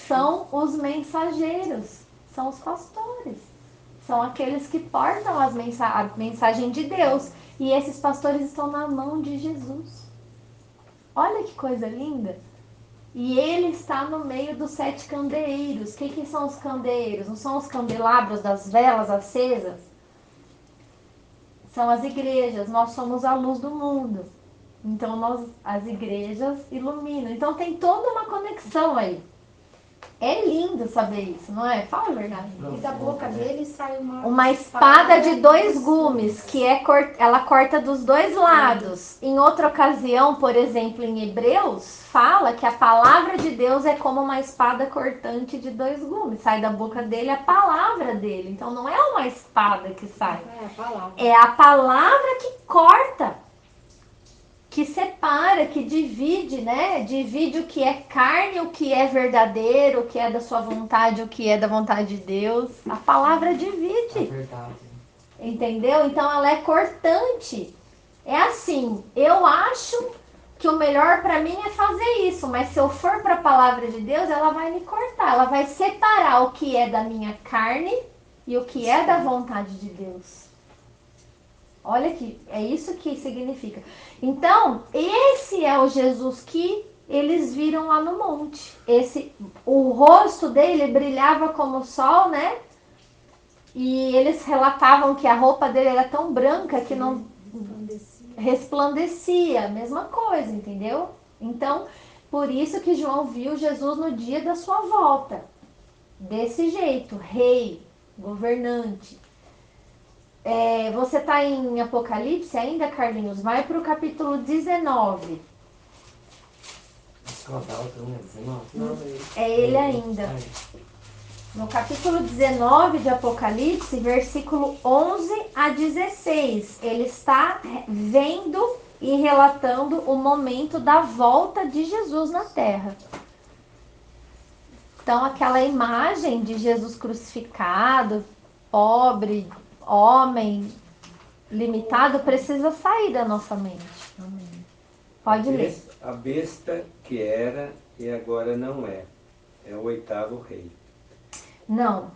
são os mensageiros, são os pastores, são aqueles que portam a mensagem de Deus. E esses pastores estão na mão de Jesus. Olha que coisa linda! E ele está no meio dos 7 candeeiros. O que são os candeeiros? Não são os candelabros das velas acesas? São as igrejas. Nós somos a luz do mundo. Então, as igrejas iluminam. Então, tem toda uma conexão aí. É lindo saber isso, não é? Fala a verdade. E da boca dele sai Uma espada de 2 gumes, que ela corta dos 2 lados. Em outra ocasião, por exemplo, em Hebreus, fala que a palavra de Deus é como uma espada cortante de 2 gumes. Sai da boca dele a palavra dele. Então, não é uma espada que sai. É a palavra. É a palavra que corta, que separa, que divide, né? Divide o que é carne, o que é verdadeiro, o que é da sua vontade, o que é da vontade de Deus. A palavra divide. É verdade. Entendeu? Então ela é cortante. É assim, eu acho que o melhor para mim é fazer isso, mas se eu for para a palavra de Deus, ela vai me cortar, ela vai separar o que é da minha carne e o que é da vontade de Deus. Olha que é isso que significa. Então, esse é o Jesus que eles viram lá no monte. O rosto dele brilhava como o sol, né? E eles relatavam que a roupa dele era tão branca que não resplandecia, mesma coisa, entendeu? Então, por isso que João viu Jesus no dia da sua volta. Desse jeito, rei, governante. Você está em Apocalipse ainda, Carlinhos? Vai para o capítulo 19. Acho que ela tá outra, né? 19? É ele ainda. No capítulo 19 de Apocalipse, versículo 11 a 16, ele está vendo e relatando o momento da volta de Jesus na terra. Então, aquela imagem de Jesus crucificado, pobre, homem, limitado, precisa sair da nossa mente. Pode ler. A besta que era e agora não é. É o 8º rei. Não.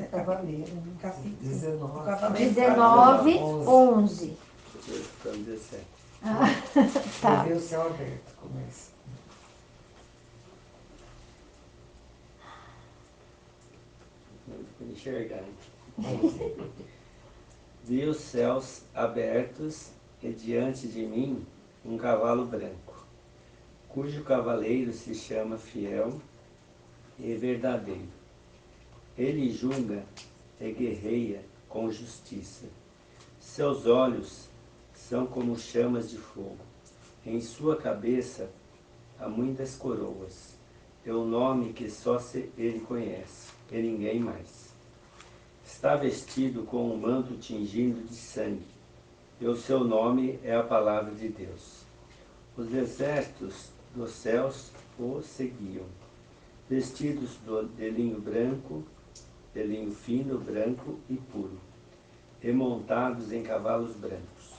Cavaleiro, né? 19. 19, 11. Ficando 17. Tá. Você vê o céu aberto, começa. Não enxergar. Vi os céus abertos e diante de mim um cavalo branco, cujo cavaleiro se chama Fiel e Verdadeiro. Ele julga e guerreia com justiça. Seus olhos são como chamas de fogo. Em sua cabeça há muitas coroas. É o nome que só ele conhece, e ninguém mais. Está vestido com um manto tingido de sangue, e o seu nome é a palavra de Deus. Os exércitos dos céus o seguiam, vestidos de linho branco, de linho fino, branco e puro, e montados em cavalos brancos.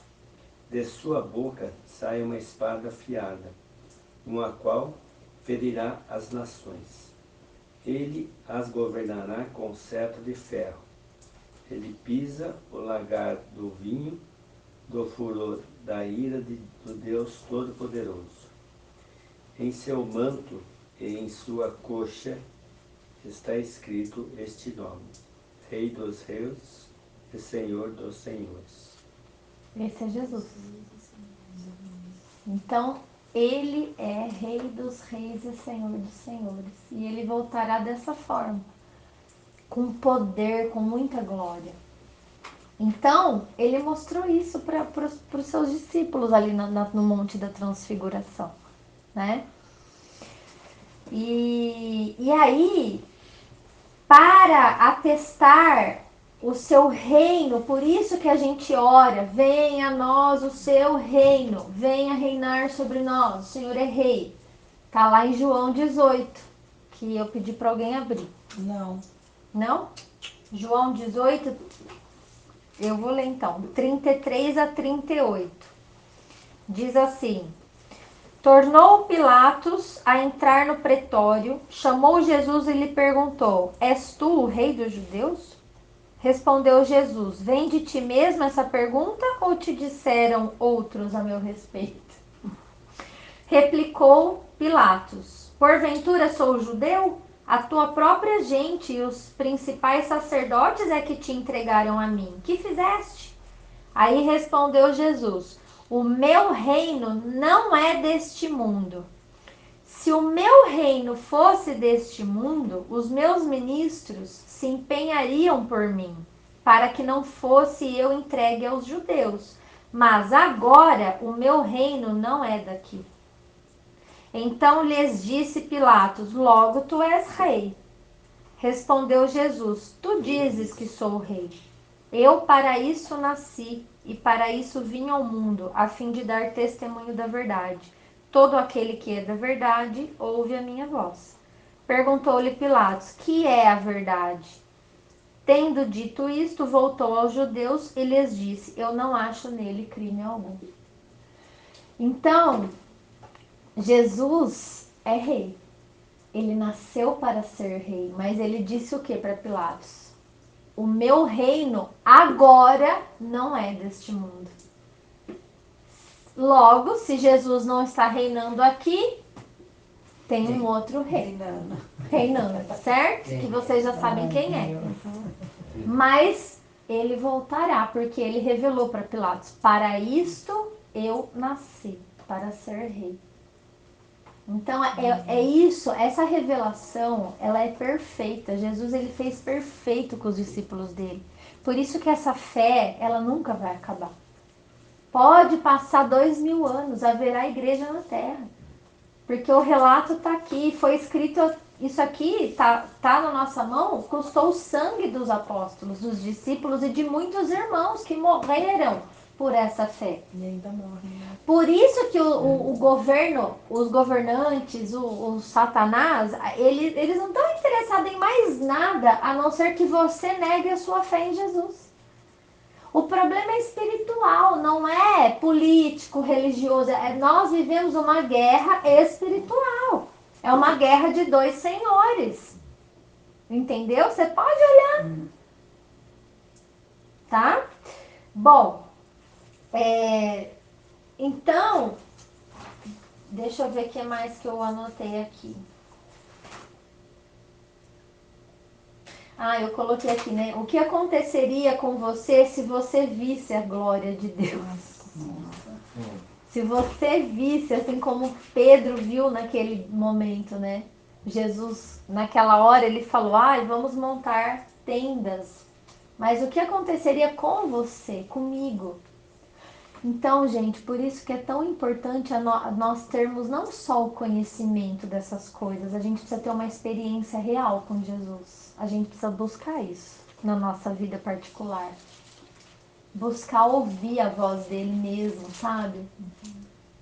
De sua boca sai uma espada afiada, com a qual ferirá as nações. Ele as governará com cetro de ferro. Ele pisa o lagar do vinho, do furor da ira do Deus Todo-Poderoso. Em seu manto e em sua coxa está escrito este nome: Rei dos reis e Senhor dos senhores. Esse é Jesus. Então, ele é Rei dos reis e Senhor dos senhores. E ele voltará dessa forma, com poder, com muita glória. Então, ele mostrou isso para os seus discípulos ali no Monte da Transfiguração, né? E aí, para atestar o seu reino, por isso que a gente ora, venha a nós o seu reino, venha reinar sobre nós, o Senhor é rei. Tá lá em João 18, que eu pedi para alguém abrir. Não. Não? João 18, eu vou ler então, 33 a 38. Diz assim: tornou Pilatos a entrar no pretório, chamou Jesus e lhe perguntou: és tu o rei dos judeus? Respondeu Jesus: vem de ti mesmo essa pergunta ou te disseram outros a meu respeito? Replicou Pilatos: porventura sou judeu? A tua própria gente e os principais sacerdotes é que te entregaram a mim. Que fizeste? Aí respondeu Jesus: o meu reino não é deste mundo. Se o meu reino fosse deste mundo, os meus ministros se empenhariam por mim, para que não fosse eu entregue aos judeus. Mas agora o meu reino não é daqui. Então lhes disse Pilatos: logo tu és rei. Respondeu Jesus: tu dizes que sou rei. Eu para isso nasci e para isso vim ao mundo, a fim de dar testemunho da verdade. Todo aquele que é da verdade ouve a minha voz. Perguntou-lhe Pilatos: que é a verdade? Tendo dito isto, voltou aos judeus e lhes disse: eu não acho nele crime algum. Então, Jesus é rei. Ele nasceu para ser rei, mas ele disse o que para Pilatos? O meu reino agora não é deste mundo. Logo, se Jesus não está reinando aqui, tem um outro rei reinando, certo? Que vocês já sabem quem é. Mas ele voltará, porque ele revelou para Pilatos: para isto eu nasci, para ser rei. Então é isso, essa revelação, ela é perfeita. Jesus, ele fez perfeito com os discípulos dele. Por isso que essa fé, ela nunca vai acabar. Pode passar 2000 anos, haverá igreja na terra. Porque o relato está aqui, foi escrito, isso aqui tá na nossa mão, custou o sangue dos apóstolos, dos discípulos e de muitos irmãos que morreram por essa fé. E ainda morre, né? Por isso que o governo, os governantes, o Satanás, eles não estão interessados em mais nada a não ser que você negue a sua fé em Jesus. O problema é espiritual, não é político, religioso. Nós vivemos uma guerra espiritual. É uma guerra de dois senhores. Entendeu? Você pode olhar. Tá? Bom, então, deixa eu ver o que mais que eu anotei aqui. Eu coloquei aqui, né? O que aconteceria com você se você visse a glória de Deus? Se você visse, assim como Pedro viu naquele momento, né? Jesus, naquela hora, ele falou: vamos montar tendas. Mas o que aconteceria com você, comigo? Então, gente, por isso que é tão importante nós termos não só o conhecimento dessas coisas, a gente precisa ter uma experiência real com Jesus. A gente precisa buscar isso na nossa vida particular. Buscar ouvir a voz dele mesmo, sabe?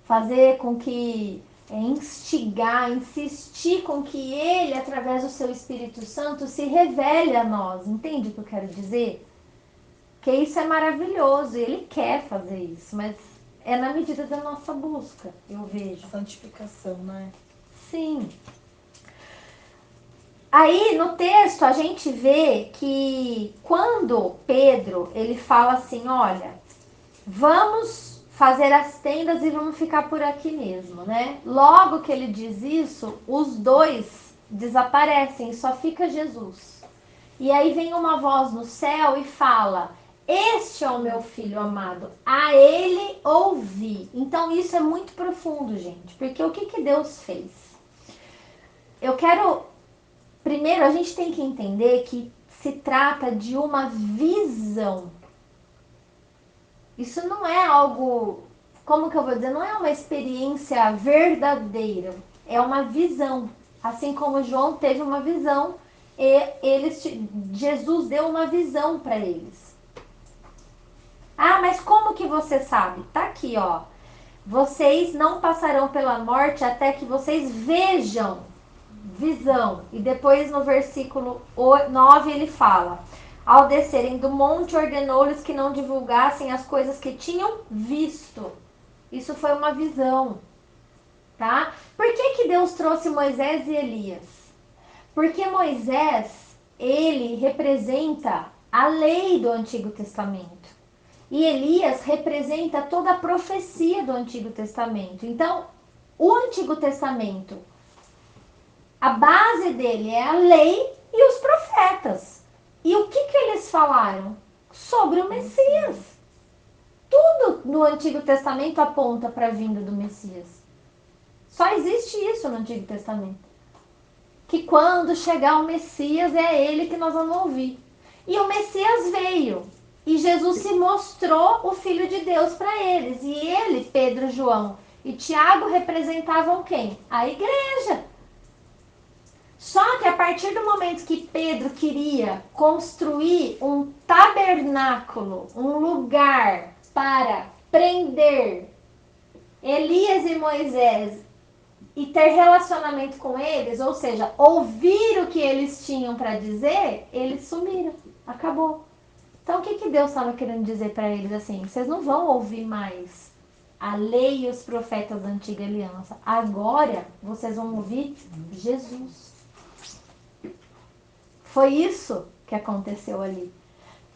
Fazer com que, instigar, insistir com que ele, através do seu Espírito Santo, se revele a nós. Entende o que eu quero dizer? Porque isso é maravilhoso, e ele quer fazer isso, mas é na medida da nossa busca, eu vejo. Santificação, né? Sim. Aí no texto a gente vê que quando Pedro ele fala assim: olha, vamos fazer as tendas e vamos ficar por aqui mesmo, né? Logo que ele diz isso, os dois desaparecem, só fica Jesus. E aí vem uma voz no céu e fala: este é o meu filho amado, a ele ouvi. Então isso é muito profundo, gente, porque o que Deus fez? Eu quero, primeiro a gente tem que entender que se trata de uma visão. Isso não é algo, como que eu vou dizer, não é uma experiência verdadeira, é uma visão. Assim como João teve uma visão, Jesus deu uma visão para eles. Ah, mas como que você sabe? Tá aqui, ó. Vocês não passarão pela morte até que vocês vejam, visão. E depois no versículo 9 ele fala: ao descerem do monte, ordenou-lhes que não divulgassem as coisas que tinham visto. Isso foi uma visão, tá? Por que Deus trouxe Moisés e Elias? Porque Moisés, ele representa a lei do Antigo Testamento. E Elias representa toda a profecia do Antigo Testamento. Então, o Antigo Testamento, a base dele é a lei e os profetas. E o que eles falaram? Sobre o Messias. Tudo no Antigo Testamento aponta para a vinda do Messias. Só existe isso no Antigo Testamento. Que quando chegar o Messias, é ele que nós vamos ouvir. E o Messias veio. E Jesus se mostrou o Filho de Deus para eles. E ele, Pedro, João e Tiago representavam quem? A igreja. Só que a partir do momento que Pedro queria construir um tabernáculo, um lugar para prender Elias e Moisés e ter relacionamento com eles, ou seja, ouvir o que eles tinham para dizer, eles sumiram. Acabou. Então o que Deus estava querendo dizer para eles assim? Vocês não vão ouvir mais a lei e os profetas da antiga aliança. Agora vocês vão ouvir Jesus. Foi isso que aconteceu ali.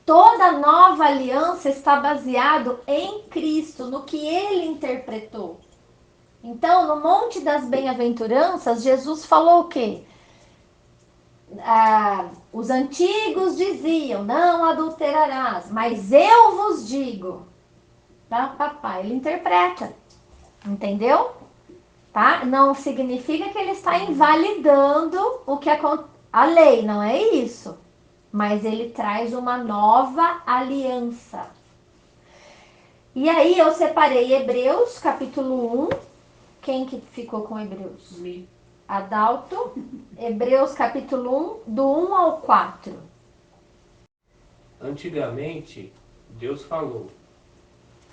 Toda nova aliança está baseado em Cristo, no que ele interpretou. Então, no Monte das Bem-aventuranças, Jesus falou o quê? Os antigos diziam, não adulterarás, mas eu vos digo. Tá, papai? Ele interpreta. Entendeu? Tá? Não significa que ele está invalidando o que a lei, não é isso. Mas ele traz uma nova aliança. E aí eu separei Hebreus, capítulo 1. Quem que ficou com Hebreus? Me. Adalto. Hebreus, capítulo 1, do 1 ao 4. Antigamente, Deus falou,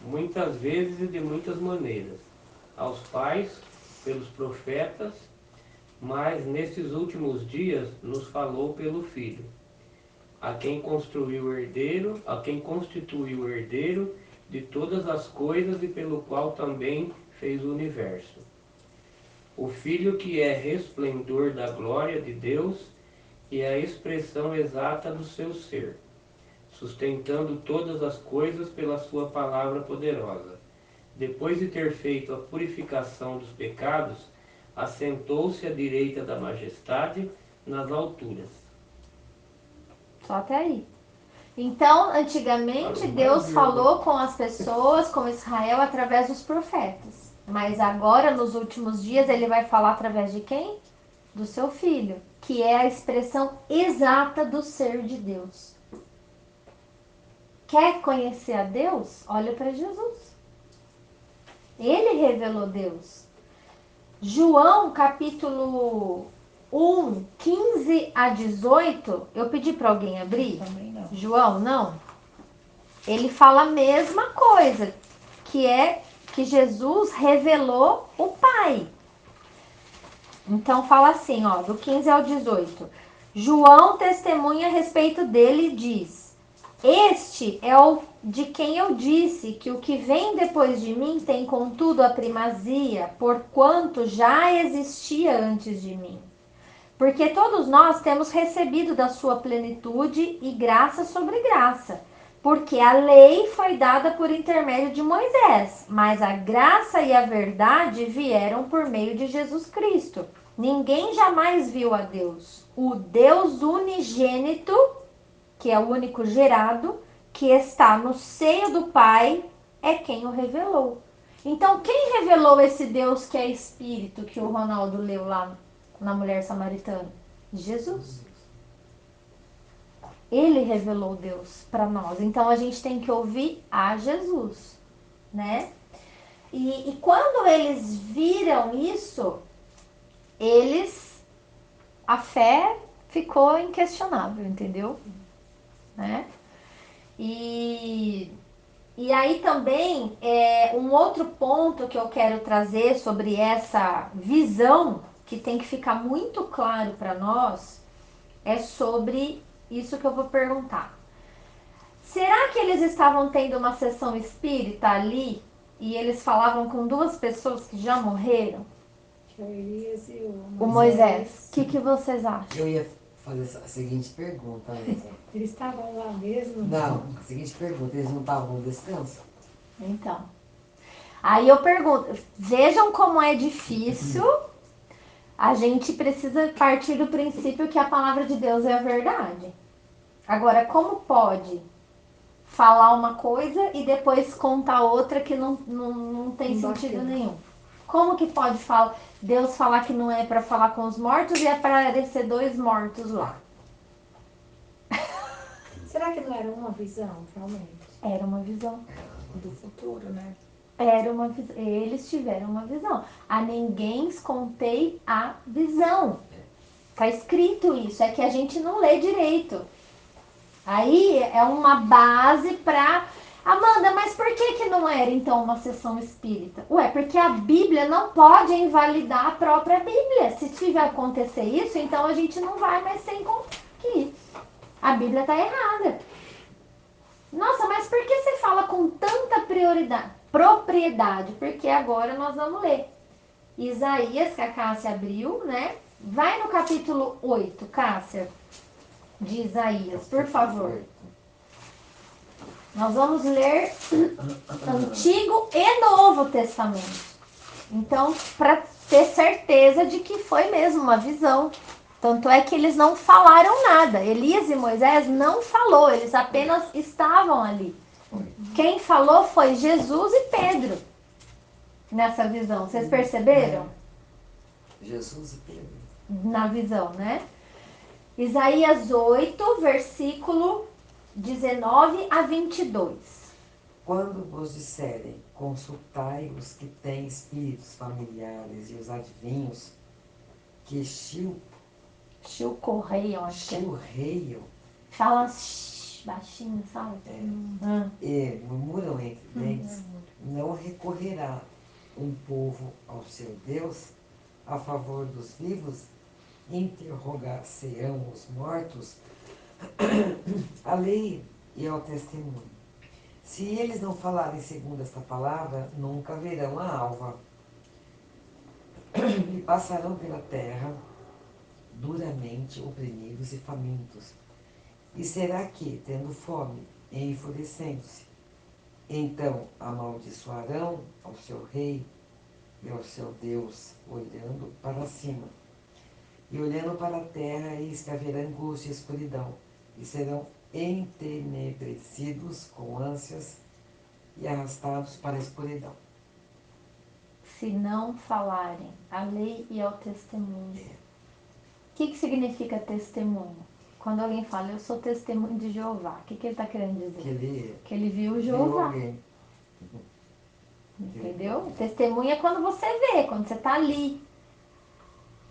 muitas vezes e de muitas maneiras, aos pais, pelos profetas, mas nesses últimos dias nos falou pelo Filho, a quem constituiu o herdeiro de todas as coisas e pelo qual também fez o universo. O Filho que é resplendor da glória de Deus e a expressão exata do seu ser, sustentando todas as coisas pela sua palavra poderosa. Depois de ter feito a purificação dos pecados, assentou-se à direita da majestade nas alturas. Só até aí. Então, antigamente, Deus falou com as pessoas, com Israel, através dos profetas. Mas agora, nos últimos dias, ele vai falar através de quem? Do seu Filho, que é a expressão exata do ser de Deus. Quer conhecer a Deus? Olha para Jesus. Ele revelou Deus. João, capítulo 1, 15 a 18. Eu pedi para alguém abrir? Também não. João, não? Ele fala a mesma coisa, que é que Jesus revelou o Pai. Então fala assim, ó, do 15 ao 18. João testemunha a respeito dele e diz: este é o de quem eu disse que o que vem depois de mim tem contudo a primazia, porquanto já existia antes de mim. Porque todos nós temos recebido da sua plenitude e graça sobre graça. Porque a lei foi dada por intermédio de Moisés, mas a graça e a verdade vieram por meio de Jesus Cristo. Ninguém jamais viu a Deus. O Deus unigênito que é o único gerado, que está no seio do Pai, é quem o revelou. Então, quem revelou esse Deus que é Espírito, que o Ronaldo leu lá na Mulher Samaritana? Jesus. Ele revelou Deus para nós. Então, a gente tem que ouvir a Jesus, né? E quando eles viram isso, a fé ficou inquestionável, entendeu? Né? E aí também, um outro ponto que eu quero trazer sobre essa visão, que tem que ficar muito claro para nós, é sobre isso que eu vou perguntar. Será que eles estavam tendo uma sessão espírita ali e eles falavam com duas pessoas que já morreram? Que é o Elias e O Moisés. O que vocês acham? Eu ia fazer a seguinte pergunta mesmo. Eles estavam lá mesmo? Não, a seguinte pergunta, eles não estavam no descanso? Então, aí eu pergunto, vejam como é difícil. A gente precisa partir do princípio que a palavra de Deus é a verdade. Agora, como pode falar uma coisa e depois contar outra que não tem Não sentido bateu. nenhum? Como que pode Deus falar que não é para falar com os mortos e aparecer dois mortos lá? Será que não era uma visão, realmente? Era uma visão. Do futuro, né? Eles tiveram uma visão. A ninguém contei a visão. Tá escrito isso, é que a gente não lê direito. Aí é uma base pra. Amanda, mas por que não era então uma sessão espírita? Ué, porque a Bíblia não pode invalidar a própria Bíblia. Se tiver acontecer isso, então a gente não vai mais sem contar aqui. A Bíblia tá errada. Nossa, mas por que você fala com tanta propriedade? Porque agora nós vamos ler. Isaías, que a Cássia abriu, né? Vai no capítulo 8, Cássia, de Isaías, por favor. Nós vamos ler Antigo e Novo Testamento. Então, para ter certeza de que foi mesmo uma visão. Tanto é que eles não falaram nada. Elias e Moisés não falou, eles apenas estavam ali. Quem falou foi Jesus e Pedro nessa visão. Vocês perceberam? Jesus e Pedro. Na visão, né? Isaías 8, versículo 19 a 22. Quando vos disserem, consultai os que têm espíritos familiares e os adivinhos, que Chilcorreiam, acho que é. chilreiam Fala baixinho, sabe? e murmuram entre dentes, não recorrerá um povo ao seu Deus a favor dos vivos, interrogar-se-ão os mortos, a lei e ao testemunho. Se eles não falarem segundo esta palavra, nunca verão a alva. E passarão pela terra duramente oprimidos e famintos. E será que, tendo fome e enfurecendo-se, então amaldiçoarão ao seu rei e ao seu Deus, olhando para cima? E olhando para a terra, eis que haverá angústia e escuridão, e serão entenebrecidos com ânsias e arrastados para a escuridão. Se não falarem a lei e ao testemunho. O que significa testemunho? Quando alguém fala, eu sou testemunho de Jeová, o que ele está querendo dizer? Que ele viu Jeová. alguém. Entendeu? Testemunha é quando você vê, quando você está ali.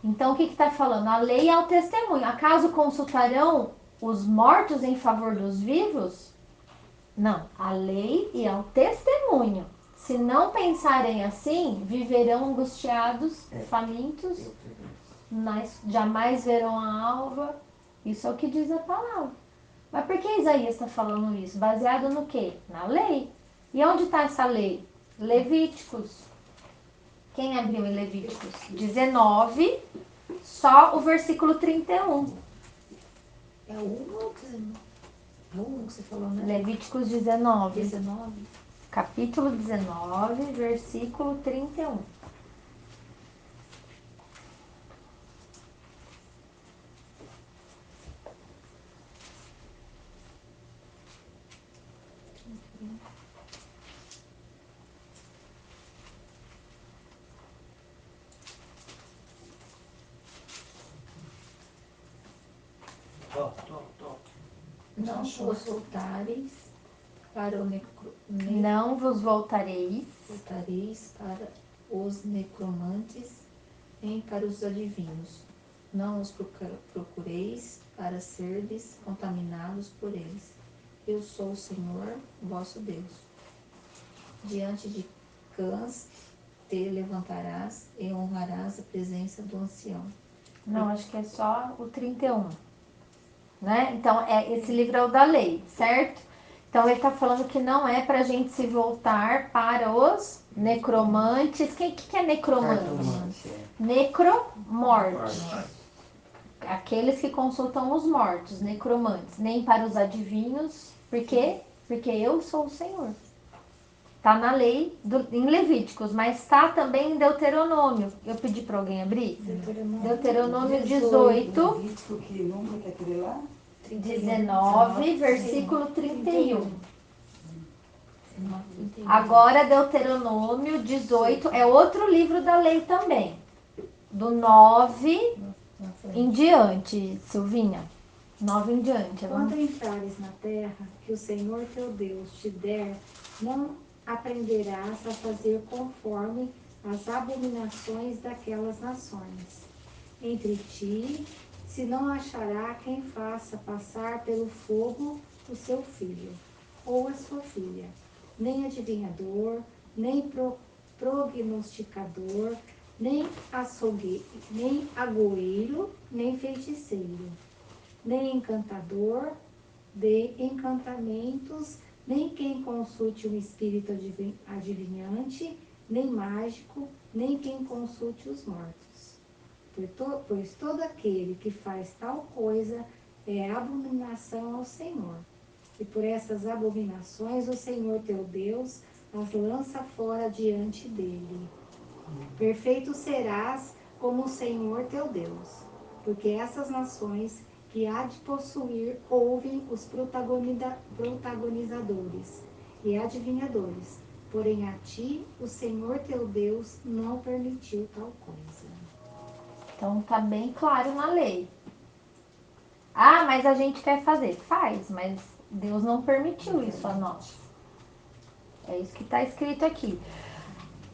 Então, o que está falando? A lei é o testemunho. Acaso consultarão os mortos em favor dos vivos? Não. A lei e ao testemunho. Se não pensarem assim, viverão angustiados, famintos, jamais verão a alva. Isso é o que diz a palavra. Mas por que Isaías está falando isso? Baseado no quê? Na lei. E onde está essa lei? Levíticos. Quem abriu em Levíticos? 19, só o versículo 31. É o 1 ou 19? É o 1 que você falou, né? Levíticos 19. 19. Capítulo 19, versículo 31. Não vos voltareis para o Não vos voltareis voltareis para os necromantes, nem para os adivinhos. Não os procureis para serdes contaminados por eles. Eu sou o Senhor, vosso Deus. Diante de cães te levantarás e honrarás a presença do ancião. Não, acho que é só o 31, né? Então, esse livro é o da lei, certo? Então, ele está falando que não é para a gente se voltar para os necromantes. Que é necromante? Cartomante, Necromorte. Aqueles que consultam os mortos, necromantes. Nem para os adivinhos. Por quê? Porque eu sou o Senhor. Está na lei, em Levíticos, mas está também em Deuteronômio. Eu pedi para alguém abrir? Deuteronômio 18, Levítico, que número que é aquele lá? 19, versículo 31. 31. Agora, Deuteronômio 18 é outro livro da lei também. Do 9 em diante, Silvinha. 9 em diante. Quando entrares na terra que o Senhor teu Deus te der, não aprenderás a fazer conforme as abominações daquelas nações. Entre ti, se não achará quem faça passar pelo fogo o seu filho, ou a sua filha, nem adivinhador, nem prognosticador, nem agoeiro, nem feiticeiro, nem encantador de encantamentos, nem quem consulte um espírito adivinhante, nem mágico, nem quem consulte os mortos. Pois todo aquele que faz tal coisa é abominação ao Senhor. E por essas abominações o Senhor teu Deus as lança fora diante dele. Perfeito serás como o Senhor teu Deus, porque essas nações que há de possuir ouvem os protagonizadores e adivinhadores, porém a ti o Senhor teu Deus não permitiu tal coisa. Então tá bem claro na lei. Ah, mas a gente quer fazer. Faz, mas Deus não permitiu isso a nós. É isso que está escrito aqui.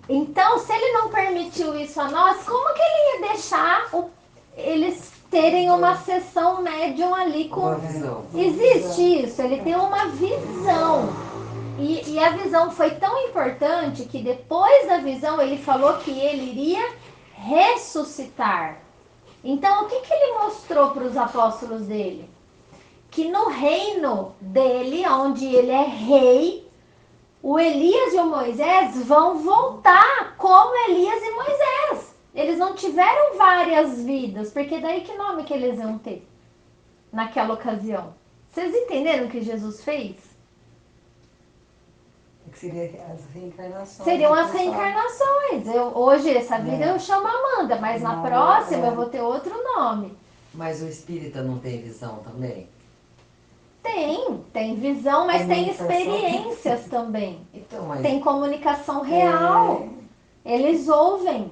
Então, se ele não permitiu isso a nós, como que ele ia deixar eles terem uma sessão médium ali com... Uma visão. Existe isso, ele tem uma visão. E a visão foi tão importante que depois da visão ele falou que ele iria ressuscitar. Então, o que ele mostrou para os apóstolos dele? Que no reino dele, onde ele é rei, o Elias e o Moisés vão voltar como Elias e Moisés. Eles não tiveram várias vidas, porque daí que nome que eles iam ter naquela ocasião? Vocês entenderam o que Jesus fez? Que seria as reencarnações. Seriam do as pessoal. reencarnações. Hoje, essa vida eu chamo Amanda, mas na Não, próxima é. eu vou ter outro nome. Mas o espírita não tem visão também? Tem visão, mas tem Comunicação. experiências também. Então, mas... Tem comunicação real. Eles ouvem.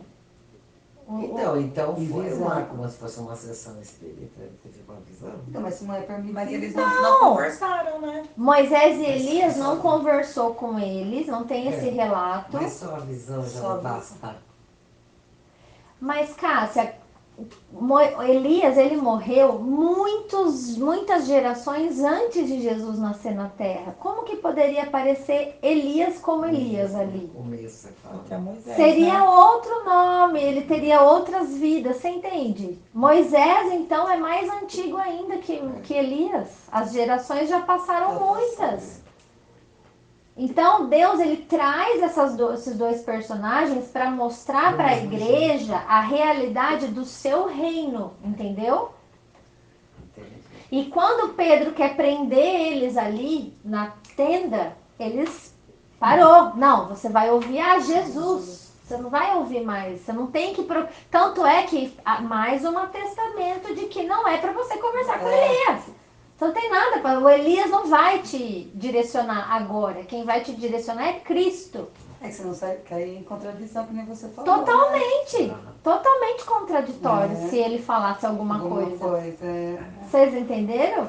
Então E foi visão. como se fosse uma sessão espírita, ele teve uma visão. Então, mas se não é permitido. Mas eles não conversaram, né? Moisés e Elias não conversou com eles, não tem esse É. relato. Mas só a visão já Só a não basta. Mas, Cássia, Elias, ele morreu muitas gerações antes de Jesus nascer na Terra. Como que poderia aparecer Elias como Elias ali? No começo, você fala. Até Moisés, Seria né? outro nome, ele teria outras vidas, você entende? Moisés, então, é mais antigo ainda que Elias. As gerações já passaram muitas. Então, Deus, ele traz esses dois personagens para mostrar para a igreja a realidade do seu reino, entendeu? Entendi. E quando Pedro quer prender eles ali na tenda, eles parou. Não, você vai ouvir a Jesus. Você não vai ouvir mais. Você não tem que... Tanto é que mais um atestamento de que não é para você conversar com Elias. Você não tem nada. O Elias não vai te direcionar agora. Quem vai te direcionar é Cristo. É que você não sai cair em contradição, que nem você falou. né? Totalmente. Totalmente contraditório É. se ele falasse alguma Alguma coisa. coisa. Vocês entenderam?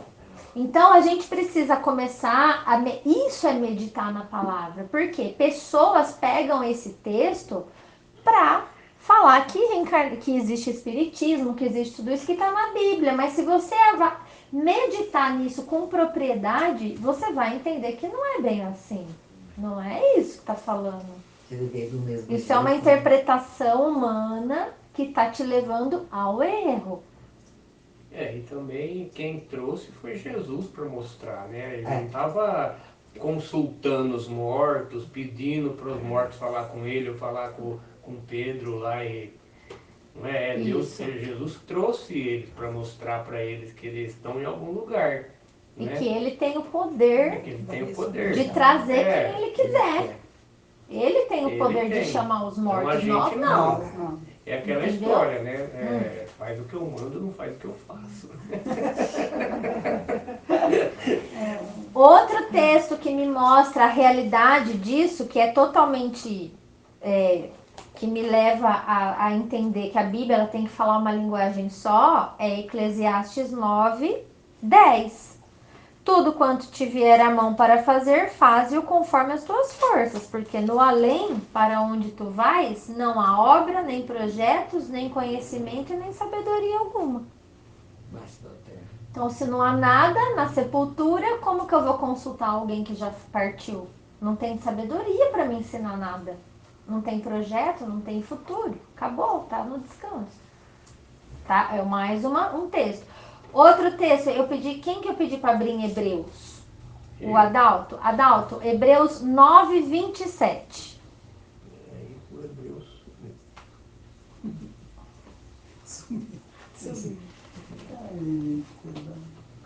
Então a gente precisa começar a isso é meditar na palavra, porque pessoas pegam esse texto para falar que existe espiritismo, que existe tudo isso que está na Bíblia, mas se você meditar nisso com propriedade, você vai entender que não é bem assim. Não é isso que está falando. Do mesmo Isso é uma jeito, interpretação humana que está te levando ao erro. E também quem trouxe foi Jesus para mostrar, né? Ele É. não estava consultando os mortos, pedindo para os mortos falar com ele ou falar com Pedro lá. Não é? Isso. Jesus trouxe eles para mostrar para eles que eles estão em algum lugar. E né? que ele tem o poder Que ele tem o poder. de trazer É, quem ele quiser. Ele tem o Ele poder tem. de chamar os Então, a mortos, gente nós não. Nós não. É aquela Entendeu? história, né? Faz o que eu mando, não faz o que eu faço. Outro texto que me mostra a realidade disso, que é totalmente. Que me leva a entender que a Bíblia ela tem que falar uma linguagem só, é Eclesiastes 9, 10. Tudo quanto te vier à mão para fazer, faze-o conforme as tuas forças, porque no além, para onde tu vais, não há obra, nem projetos, nem conhecimento e nem sabedoria alguma. Baixo da terra. Então, se não há nada na sepultura, como que eu vou consultar alguém que já partiu? Não tem sabedoria para me ensinar nada. Não tem projeto, não tem futuro. Acabou, tá no descanso. Tá? É mais um texto. Outro texto, quem que eu pedi para abrir em Hebreus? O Adalto? Adalto, Hebreus 9, 27. Aí o Hebreus.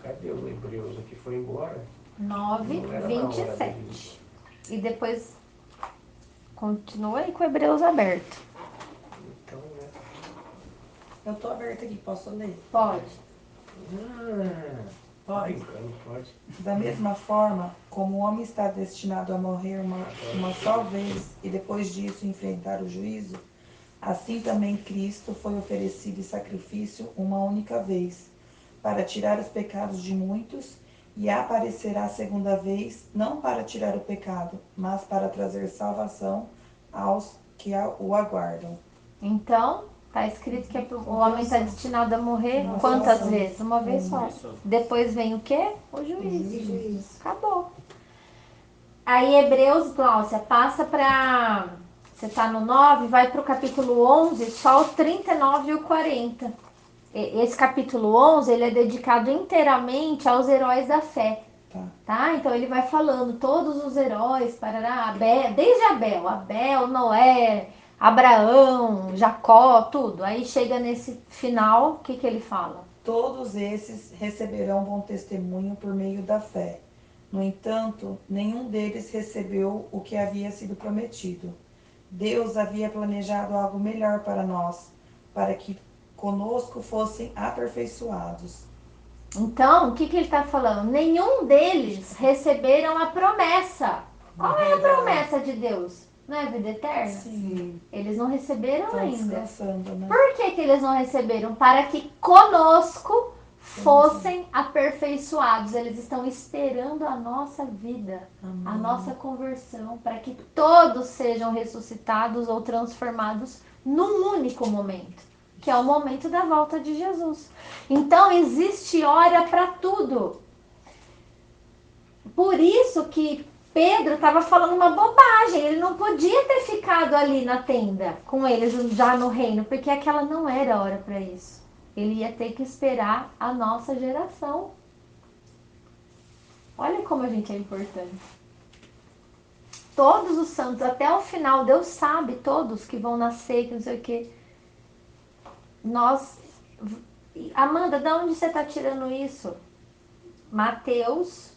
Cadê o Hebreus aqui? Foi embora? 9, Não era na hora 27. E depois continua aí com o Hebreus aberto. Então, né? Eu tô aberta aqui, posso ler? Pode. Pode. Brincando, pode. Da mesma forma, como o homem está destinado a morrer uma só vez e depois disso enfrentar o juízo, assim também Cristo foi oferecido em sacrifício uma única vez, para tirar os pecados de muitos, e aparecerá a segunda vez, não para tirar o pecado, mas para trazer salvação aos que o aguardam. Então, tá escrito que o homem está destinado a morrer quantas vezes? Uma vez só. Depois vem o quê? O juízo. Acabou. Aí Hebreus, Gláucia, passa para... Você tá no 9, vai para o capítulo 11, só o 39 e o 40. Esse capítulo 11, ele é dedicado inteiramente aos heróis da fé. Tá? Então ele vai falando todos os heróis, parará, Abel, desde Abel, Noé, Abraão, Jacó, tudo. Aí chega nesse final, o que ele fala? Todos esses receberão bom testemunho por meio da fé. No entanto, nenhum deles recebeu o que havia sido prometido. Deus havia planejado algo melhor para nós, para que conosco fossem aperfeiçoados. Então, o que ele está falando? Nenhum deles receberam a promessa. Qual é a promessa de Deus? Não é a vida eterna? Sim. Eles não receberam Estão ainda. descansando, né? Por que eles não receberam? Para que conosco fossem aperfeiçoados. Eles estão esperando a nossa vida, a nossa conversão, para que todos sejam ressuscitados ou transformados num único momento, que é o momento da volta de Jesus. Então existe hora para tudo. Por isso que Pedro estava falando uma bobagem. Ele não podia ter ficado ali na tenda com eles já no reino, porque aquela não era hora para isso. Ele ia ter que esperar a nossa geração. Olha como a gente é importante. Todos os santos, até o final, Deus sabe todos que vão nascer, que não sei o quê. Amanda, de onde você está tirando isso? Mateus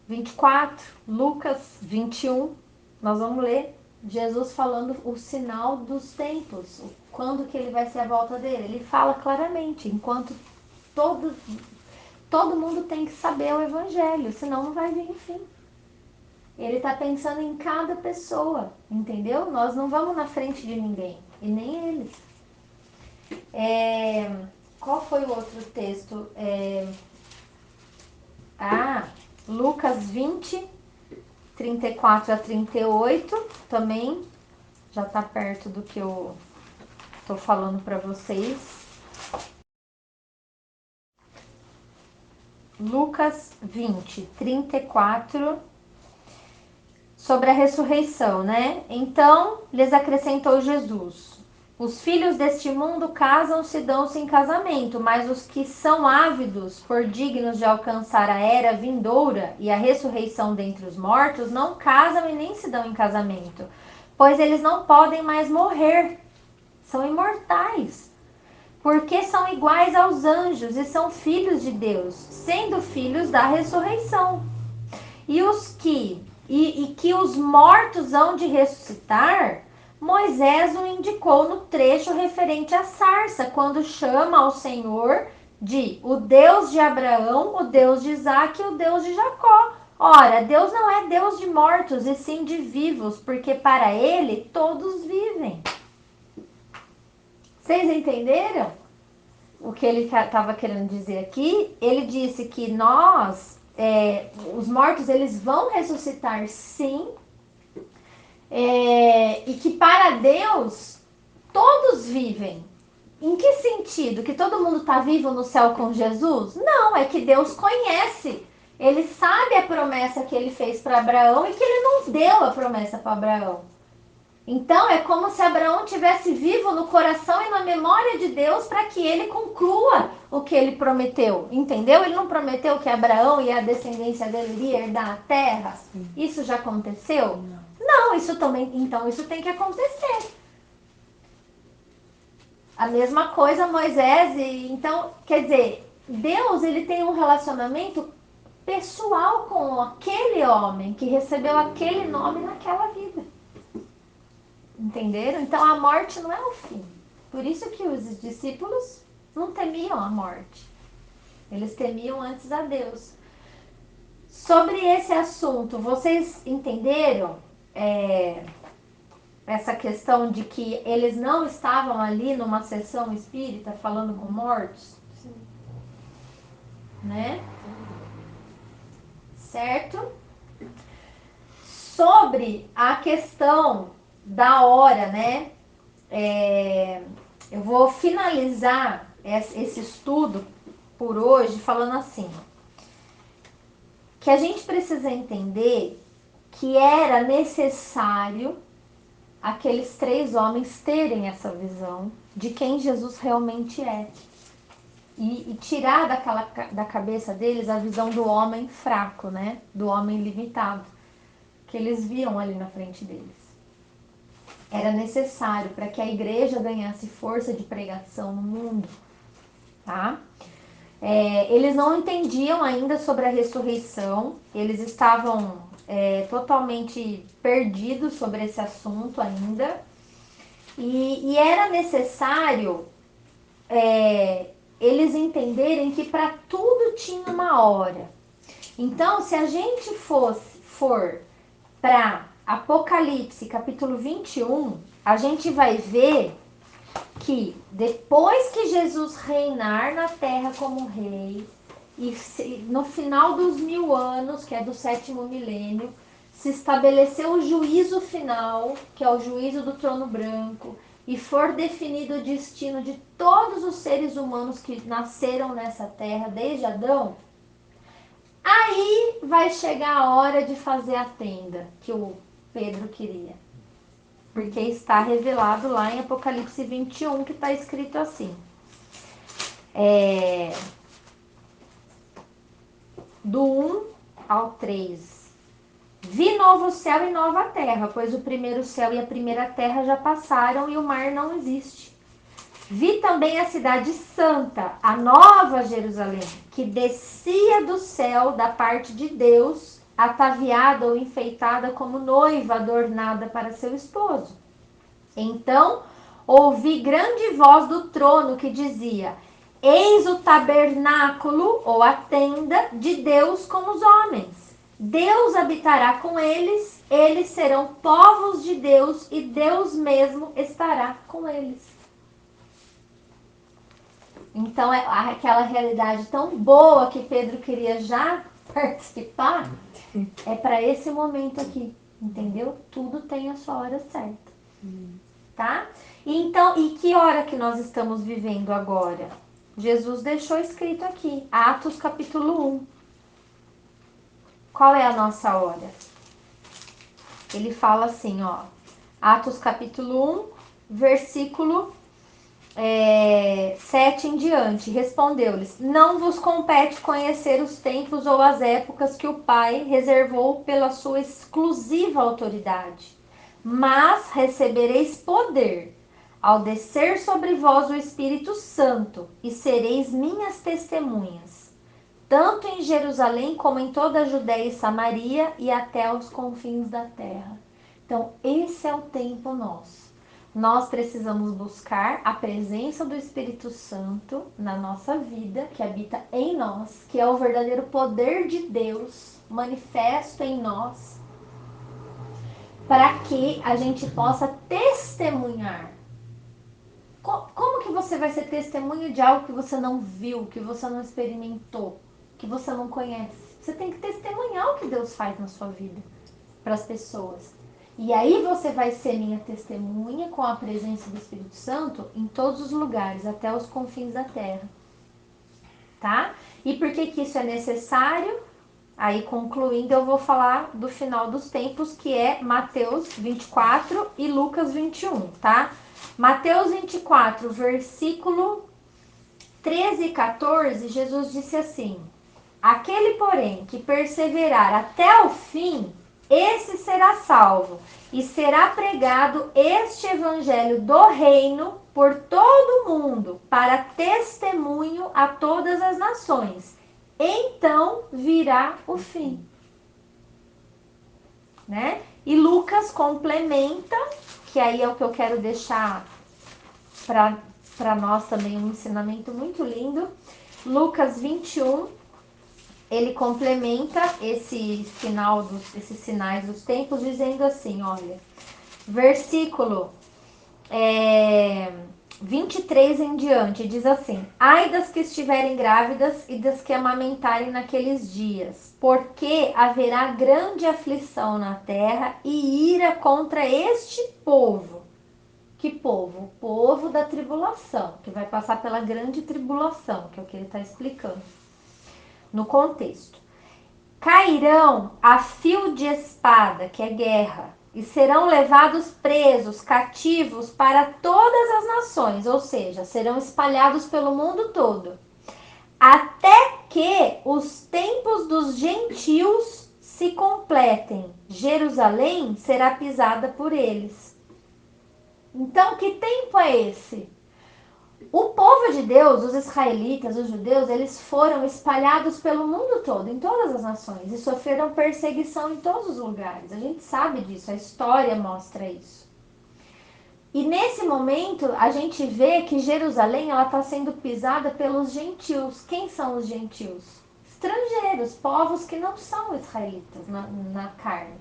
24, Lucas 21, nós vamos ler Jesus falando o sinal dos tempos, quando que ele vai ser a volta dele. Ele fala claramente, enquanto todo mundo tem que saber o evangelho, senão não vai vir fim. Ele está pensando em cada pessoa, entendeu? Nós não vamos na frente de ninguém, e nem eles. Qual foi o outro texto? Lucas 20, 34 a 38, também já está perto do que eu estou falando para vocês. Lucas 20, 34, sobre a ressurreição, né? Então, lhes acrescentou Jesus: os filhos deste mundo casam-se e dão-se em casamento, mas os que são ávidos por dignos de alcançar a era vindoura e a ressurreição dentre os mortos não casam e nem se dão em casamento, pois eles não podem mais morrer, são imortais, porque são iguais aos anjos e são filhos de Deus, sendo filhos da ressurreição. E que os mortos hão de ressuscitar, Moisés o indicou no trecho referente à sarça, quando chama ao Senhor de o Deus de Abraão, o Deus de Isaque e o Deus de Jacó. Ora, Deus não é Deus de mortos, e sim de vivos, porque para ele todos vivem. Vocês entenderam o que ele estava querendo dizer aqui? Ele disse que os mortos, eles vão ressuscitar, sim, e que para Deus todos vivem. Em que sentido? Que todo mundo está vivo no céu com Jesus? Não, é que Deus conhece. Ele sabe a promessa que ele fez para Abraão e que ele não deu a promessa para Abraão. Então é como se Abraão tivesse vivo no coração e na memória de Deus para que ele conclua o que ele prometeu. Entendeu? Ele não prometeu que Abraão e a descendência dele iria herdar a terra? Sim. Isso já aconteceu? Não, isso também. Então isso tem que acontecer. A mesma coisa Moisés. Então, quer dizer, Deus, ele tem um relacionamento pessoal com aquele homem que recebeu aquele nome naquela vida. Entenderam? Então a morte não é o fim. Por isso que os discípulos não temiam a morte. Eles temiam antes a Deus. Sobre esse assunto, vocês entenderam essa questão de que eles não estavam ali numa sessão espírita falando com mortos? Sim. Né? Certo? Sobre a questão da hora, né? Eu vou finalizar esse estudo por hoje falando assim, que a gente precisa entender que era necessário aqueles 3 homens terem essa visão de quem Jesus realmente é. E tirar da cabeça deles a visão do homem fraco, né? Do homem limitado, que eles viam ali na frente deles. Era necessário para que a igreja ganhasse força de pregação no mundo, tá? Eles não entendiam ainda sobre a ressurreição, eles estavam totalmente perdidos sobre esse assunto ainda, e era necessário eles entenderem que para tudo tinha uma hora. Então, se a gente for para Apocalipse, capítulo 21, a gente vai ver que depois que Jesus reinar na terra como rei, e no final dos 1000 anos, que é do 7º milênio, se estabeleceu o juízo final, que é o juízo do trono branco, e for definido o destino de todos os seres humanos que nasceram nessa terra, desde Adão, aí vai chegar a hora de fazer a tenda que o Pedro queria. Porque está revelado lá em Apocalipse 21, que está escrito assim. Do 1 ao 3. Vi novo céu e nova terra, pois o primeiro céu e a primeira terra já passaram e o mar não existe. Vi também a cidade santa, a nova Jerusalém, que descia do céu da parte de Deus, ataviada ou enfeitada como noiva adornada para seu esposo. Então ouvi grande voz do trono que dizia: eis o tabernáculo ou a tenda de Deus com os homens. Deus habitará com eles, eles serão povos de Deus e Deus mesmo estará com eles. Então é aquela realidade tão boa que Pedro queria já participar, é para esse momento aqui, entendeu? Tudo tem a sua hora certa, tá? Então, e que hora que nós estamos vivendo agora? Jesus deixou escrito aqui, Atos capítulo 1. Qual é a nossa hora? Ele fala assim, ó, Atos capítulo 1, versículo 7 em diante. Respondeu-lhes: não vos compete conhecer os tempos ou as épocas que o Pai reservou pela sua exclusiva autoridade, mas recebereis poder ao descer sobre vós o Espírito Santo, e sereis minhas testemunhas, tanto em Jerusalém como em toda a Judéia e Samaria e até os confins da terra. Então, esse é o tempo nosso. Nós precisamos buscar a presença do Espírito Santo na nossa vida, que habita em nós, que é o verdadeiro poder de Deus manifesto em nós, para que a gente possa testemunhar. Como que você vai ser testemunha de algo que você não viu, que você não experimentou, que você não conhece? Você tem que testemunhar o que Deus faz na sua vida para as pessoas. E aí você vai ser minha testemunha com a presença do Espírito Santo em todos os lugares, até os confins da terra. Tá? E por que que isso é necessário? Aí, concluindo, eu vou falar do final dos tempos, que é Mateus 24 e Lucas 21, tá? Mateus 24, versículo 13 e 14, Jesus disse assim: aquele, porém, que perseverar até o fim, esse será salvo, e será pregado este evangelho do reino por todo o mundo, para testemunho a todas as nações. Então virá o fim. Né? E Lucas complementa, que aí é o que eu quero deixar para nós também, um ensinamento muito lindo. Lucas 21, ele complementa esse final esses sinais dos tempos, dizendo assim, olha, versículo 23 em diante, diz assim: ai das que estiverem grávidas e das que amamentarem naqueles dias, porque haverá grande aflição na terra e ira contra este povo. Que povo? O povo da tribulação, que vai passar pela grande tribulação, que é o que ele está explicando no contexto. Cairão a fio de espada, que é guerra, e serão levados presos, cativos para todas as nações, ou seja, serão espalhados pelo mundo todo, até que os tempos dos gentios se completem. Jerusalém será pisada por eles. Então, que tempo é esse? O povo de Deus, os israelitas, os judeus, eles foram espalhados pelo mundo todo, em todas as nações, e sofreram perseguição em todos os lugares. A gente sabe disso, a história mostra isso. E nesse momento, a gente vê que Jerusalém está sendo pisada pelos gentios. Quem são os gentios? Estrangeiros, povos que não são israelitas na carne.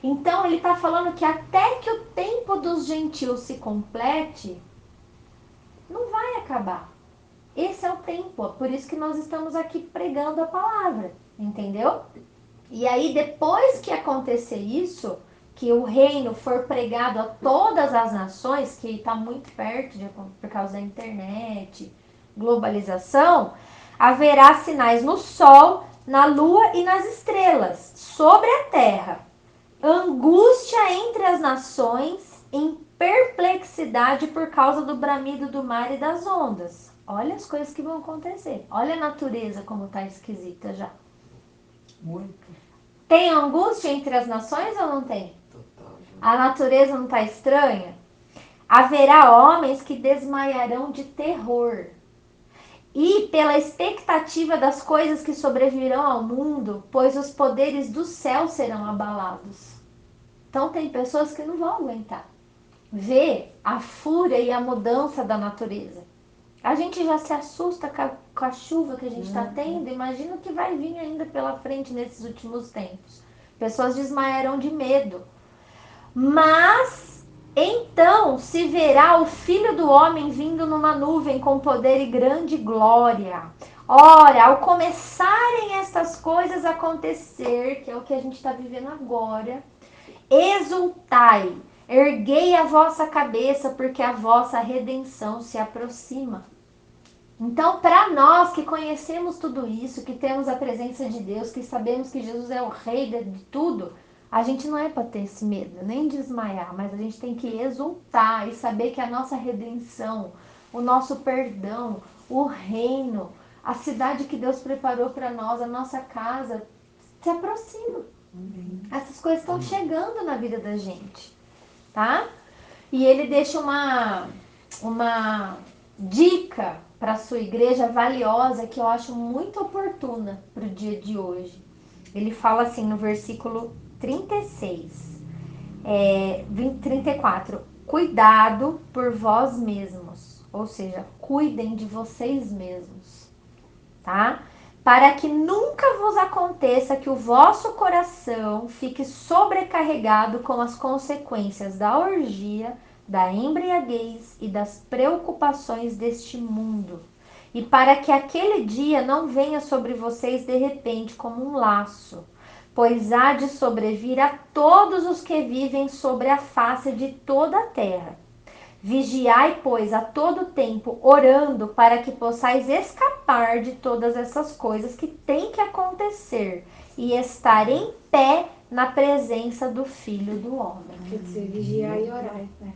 Então, ele está falando que até que o tempo dos gentios se complete, não vai acabar. Esse é o tempo, por isso que nós estamos aqui pregando a palavra, entendeu? E aí, depois que acontecer isso, que o reino for pregado a todas as nações, que está muito perto por causa da internet, globalização, haverá sinais no sol, na lua e nas estrelas, sobre a terra. Angústia entre as nações, em perplexidade por causa do bramido do mar e das ondas. Olha as coisas que vão acontecer. Olha a natureza como está esquisita já. Muito. Tem angústia entre as nações ou não tem? A natureza não está estranha? Haverá homens que desmaiarão de terror. E pela expectativa das coisas que sobrevirão ao mundo, pois os poderes do céu serão abalados. Então tem pessoas que não vão aguentar ver a fúria e a mudança da natureza. A gente já se assusta com a chuva que a gente está tendo. Imagina o que vai vir ainda pela frente nesses últimos tempos. Pessoas desmaiarão de medo. Mas então se verá o Filho do Homem vindo numa nuvem com poder e grande glória. Ora, ao começarem estas coisas a acontecer, que é o que a gente está vivendo agora, exultai, erguei a vossa cabeça, porque a vossa redenção se aproxima. Então, para nós que conhecemos tudo isso, que temos a presença de Deus, que sabemos que Jesus é o rei de tudo, a gente não é para ter esse medo, nem desmaiar, mas a gente tem que exultar e saber que a nossa redenção, o nosso perdão, o reino, a cidade que Deus preparou para nós, a nossa casa, se aproxima. Essas coisas estão chegando na vida da gente, tá? E ele deixa uma dica para a sua igreja valiosa que eu acho muito oportuna para o dia de hoje. Ele fala assim no versículo 36, 34, cuidado por vós mesmos, ou seja, cuidem de vocês mesmos, tá? Para que nunca vos aconteça que o vosso coração fique sobrecarregado com as consequências da orgia, da embriaguez e das preocupações deste mundo. E para que aquele dia não venha sobre vocês de repente como um laço, pois há de sobrevir a todos os que vivem sobre a face de toda a terra. Vigiai, pois, a todo tempo, orando para que possais escapar de todas essas coisas que têm que acontecer e estar em pé na presença do Filho do Homem. Quer dizer, vigiar e orar, né?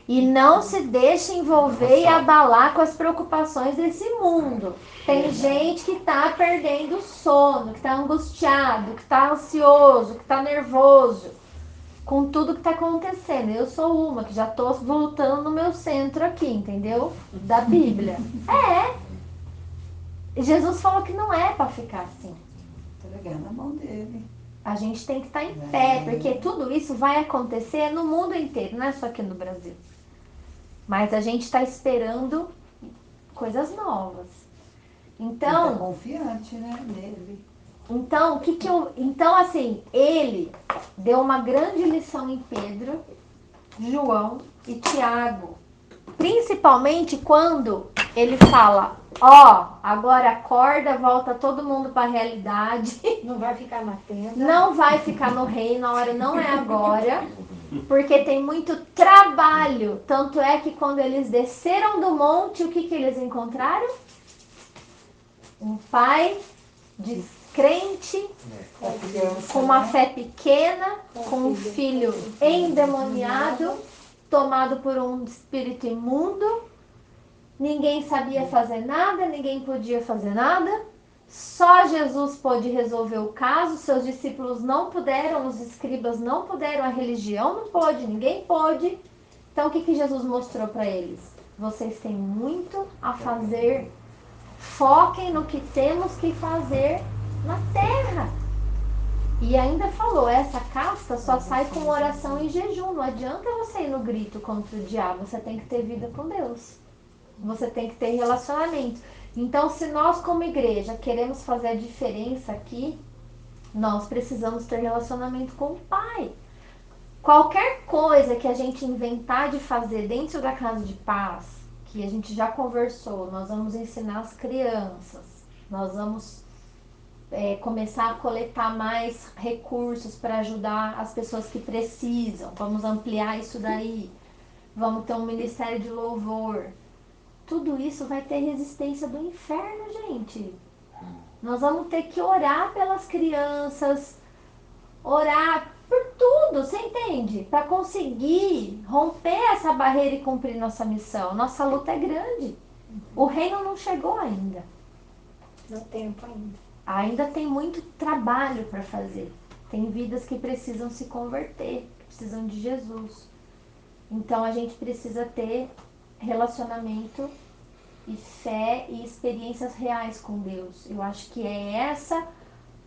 E não se deixe envolver e abalar com as preocupações desse mundo. Tem gente que tá perdendo o sono, que tá angustiado, que tá ansioso, que tá nervoso com tudo que tá acontecendo. Eu sou uma que já tô voltando no meu centro aqui, entendeu? Da Bíblia. Jesus falou que não é para ficar assim. Entregar na mão dele. A gente tem que estar em pé, porque tudo isso vai acontecer no mundo inteiro, não é só aqui no Brasil. Mas a gente está esperando coisas novas. Então, Ele tá confiante, né, nele. Então, assim, ele deu uma grande lição em Pedro, João e Tiago. Principalmente quando ele fala, agora acorda, volta todo mundo para a realidade. Não vai ficar na tenda. Não vai ficar no reino, a hora não é agora. Porque tem muito trabalho. Tanto é que quando eles desceram do monte, o que eles encontraram? Um pai descrente, com uma fé pequena, com um filho endemoniado, tomado por um espírito imundo. Ninguém sabia fazer nada, ninguém podia fazer nada. Só Jesus pôde resolver o caso, seus discípulos não puderam, os escribas não puderam, a religião não pôde, ninguém pôde. Então o que Jesus mostrou para eles? Vocês têm muito a fazer, foquem no que temos que fazer na terra. E ainda falou, essa casta só sai com oração e jejum, não adianta você ir no grito contra o diabo, você tem que ter vida com Deus. Você tem que ter relacionamento. Então, se nós como igreja queremos fazer a diferença aqui, nós precisamos ter relacionamento com o Pai. Qualquer coisa que a gente inventar de fazer dentro da casa de paz, que a gente já conversou, nós vamos ensinar as crianças, nós vamos começar a coletar mais recursos para ajudar as pessoas que precisam, vamos ampliar isso daí, vamos ter um ministério de louvor. Tudo isso vai ter resistência do inferno, gente. Nós vamos ter que orar pelas crianças, orar por tudo, você entende? Para conseguir romper essa barreira e cumprir nossa missão. Nossa luta é grande. O reino não chegou ainda. Dá tempo ainda. Ainda tem muito trabalho para fazer. Tem vidas que precisam se converter, que precisam de Jesus. Então a gente precisa ter relacionamento e fé e experiências reais com Deus. Eu acho que é essa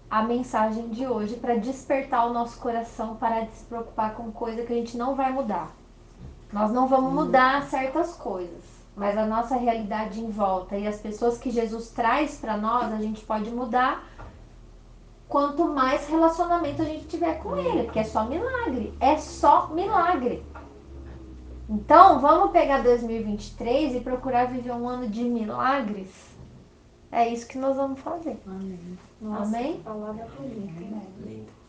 a mensagem de hoje, para despertar o nosso coração, parar de se preocupar com coisa que a gente não vai mudar. Nós não vamos mudar certas coisas, mas a nossa realidade em volta e as pessoas que Jesus traz para nós, a gente pode mudar quanto mais relacionamento a gente tiver com Ele, porque é só milagre, é só milagre. Então, vamos pegar 2023 e procurar viver um ano de milagres? É isso que nós vamos fazer. Amém. Nossa, Amém? que palavra bonita. Lindo.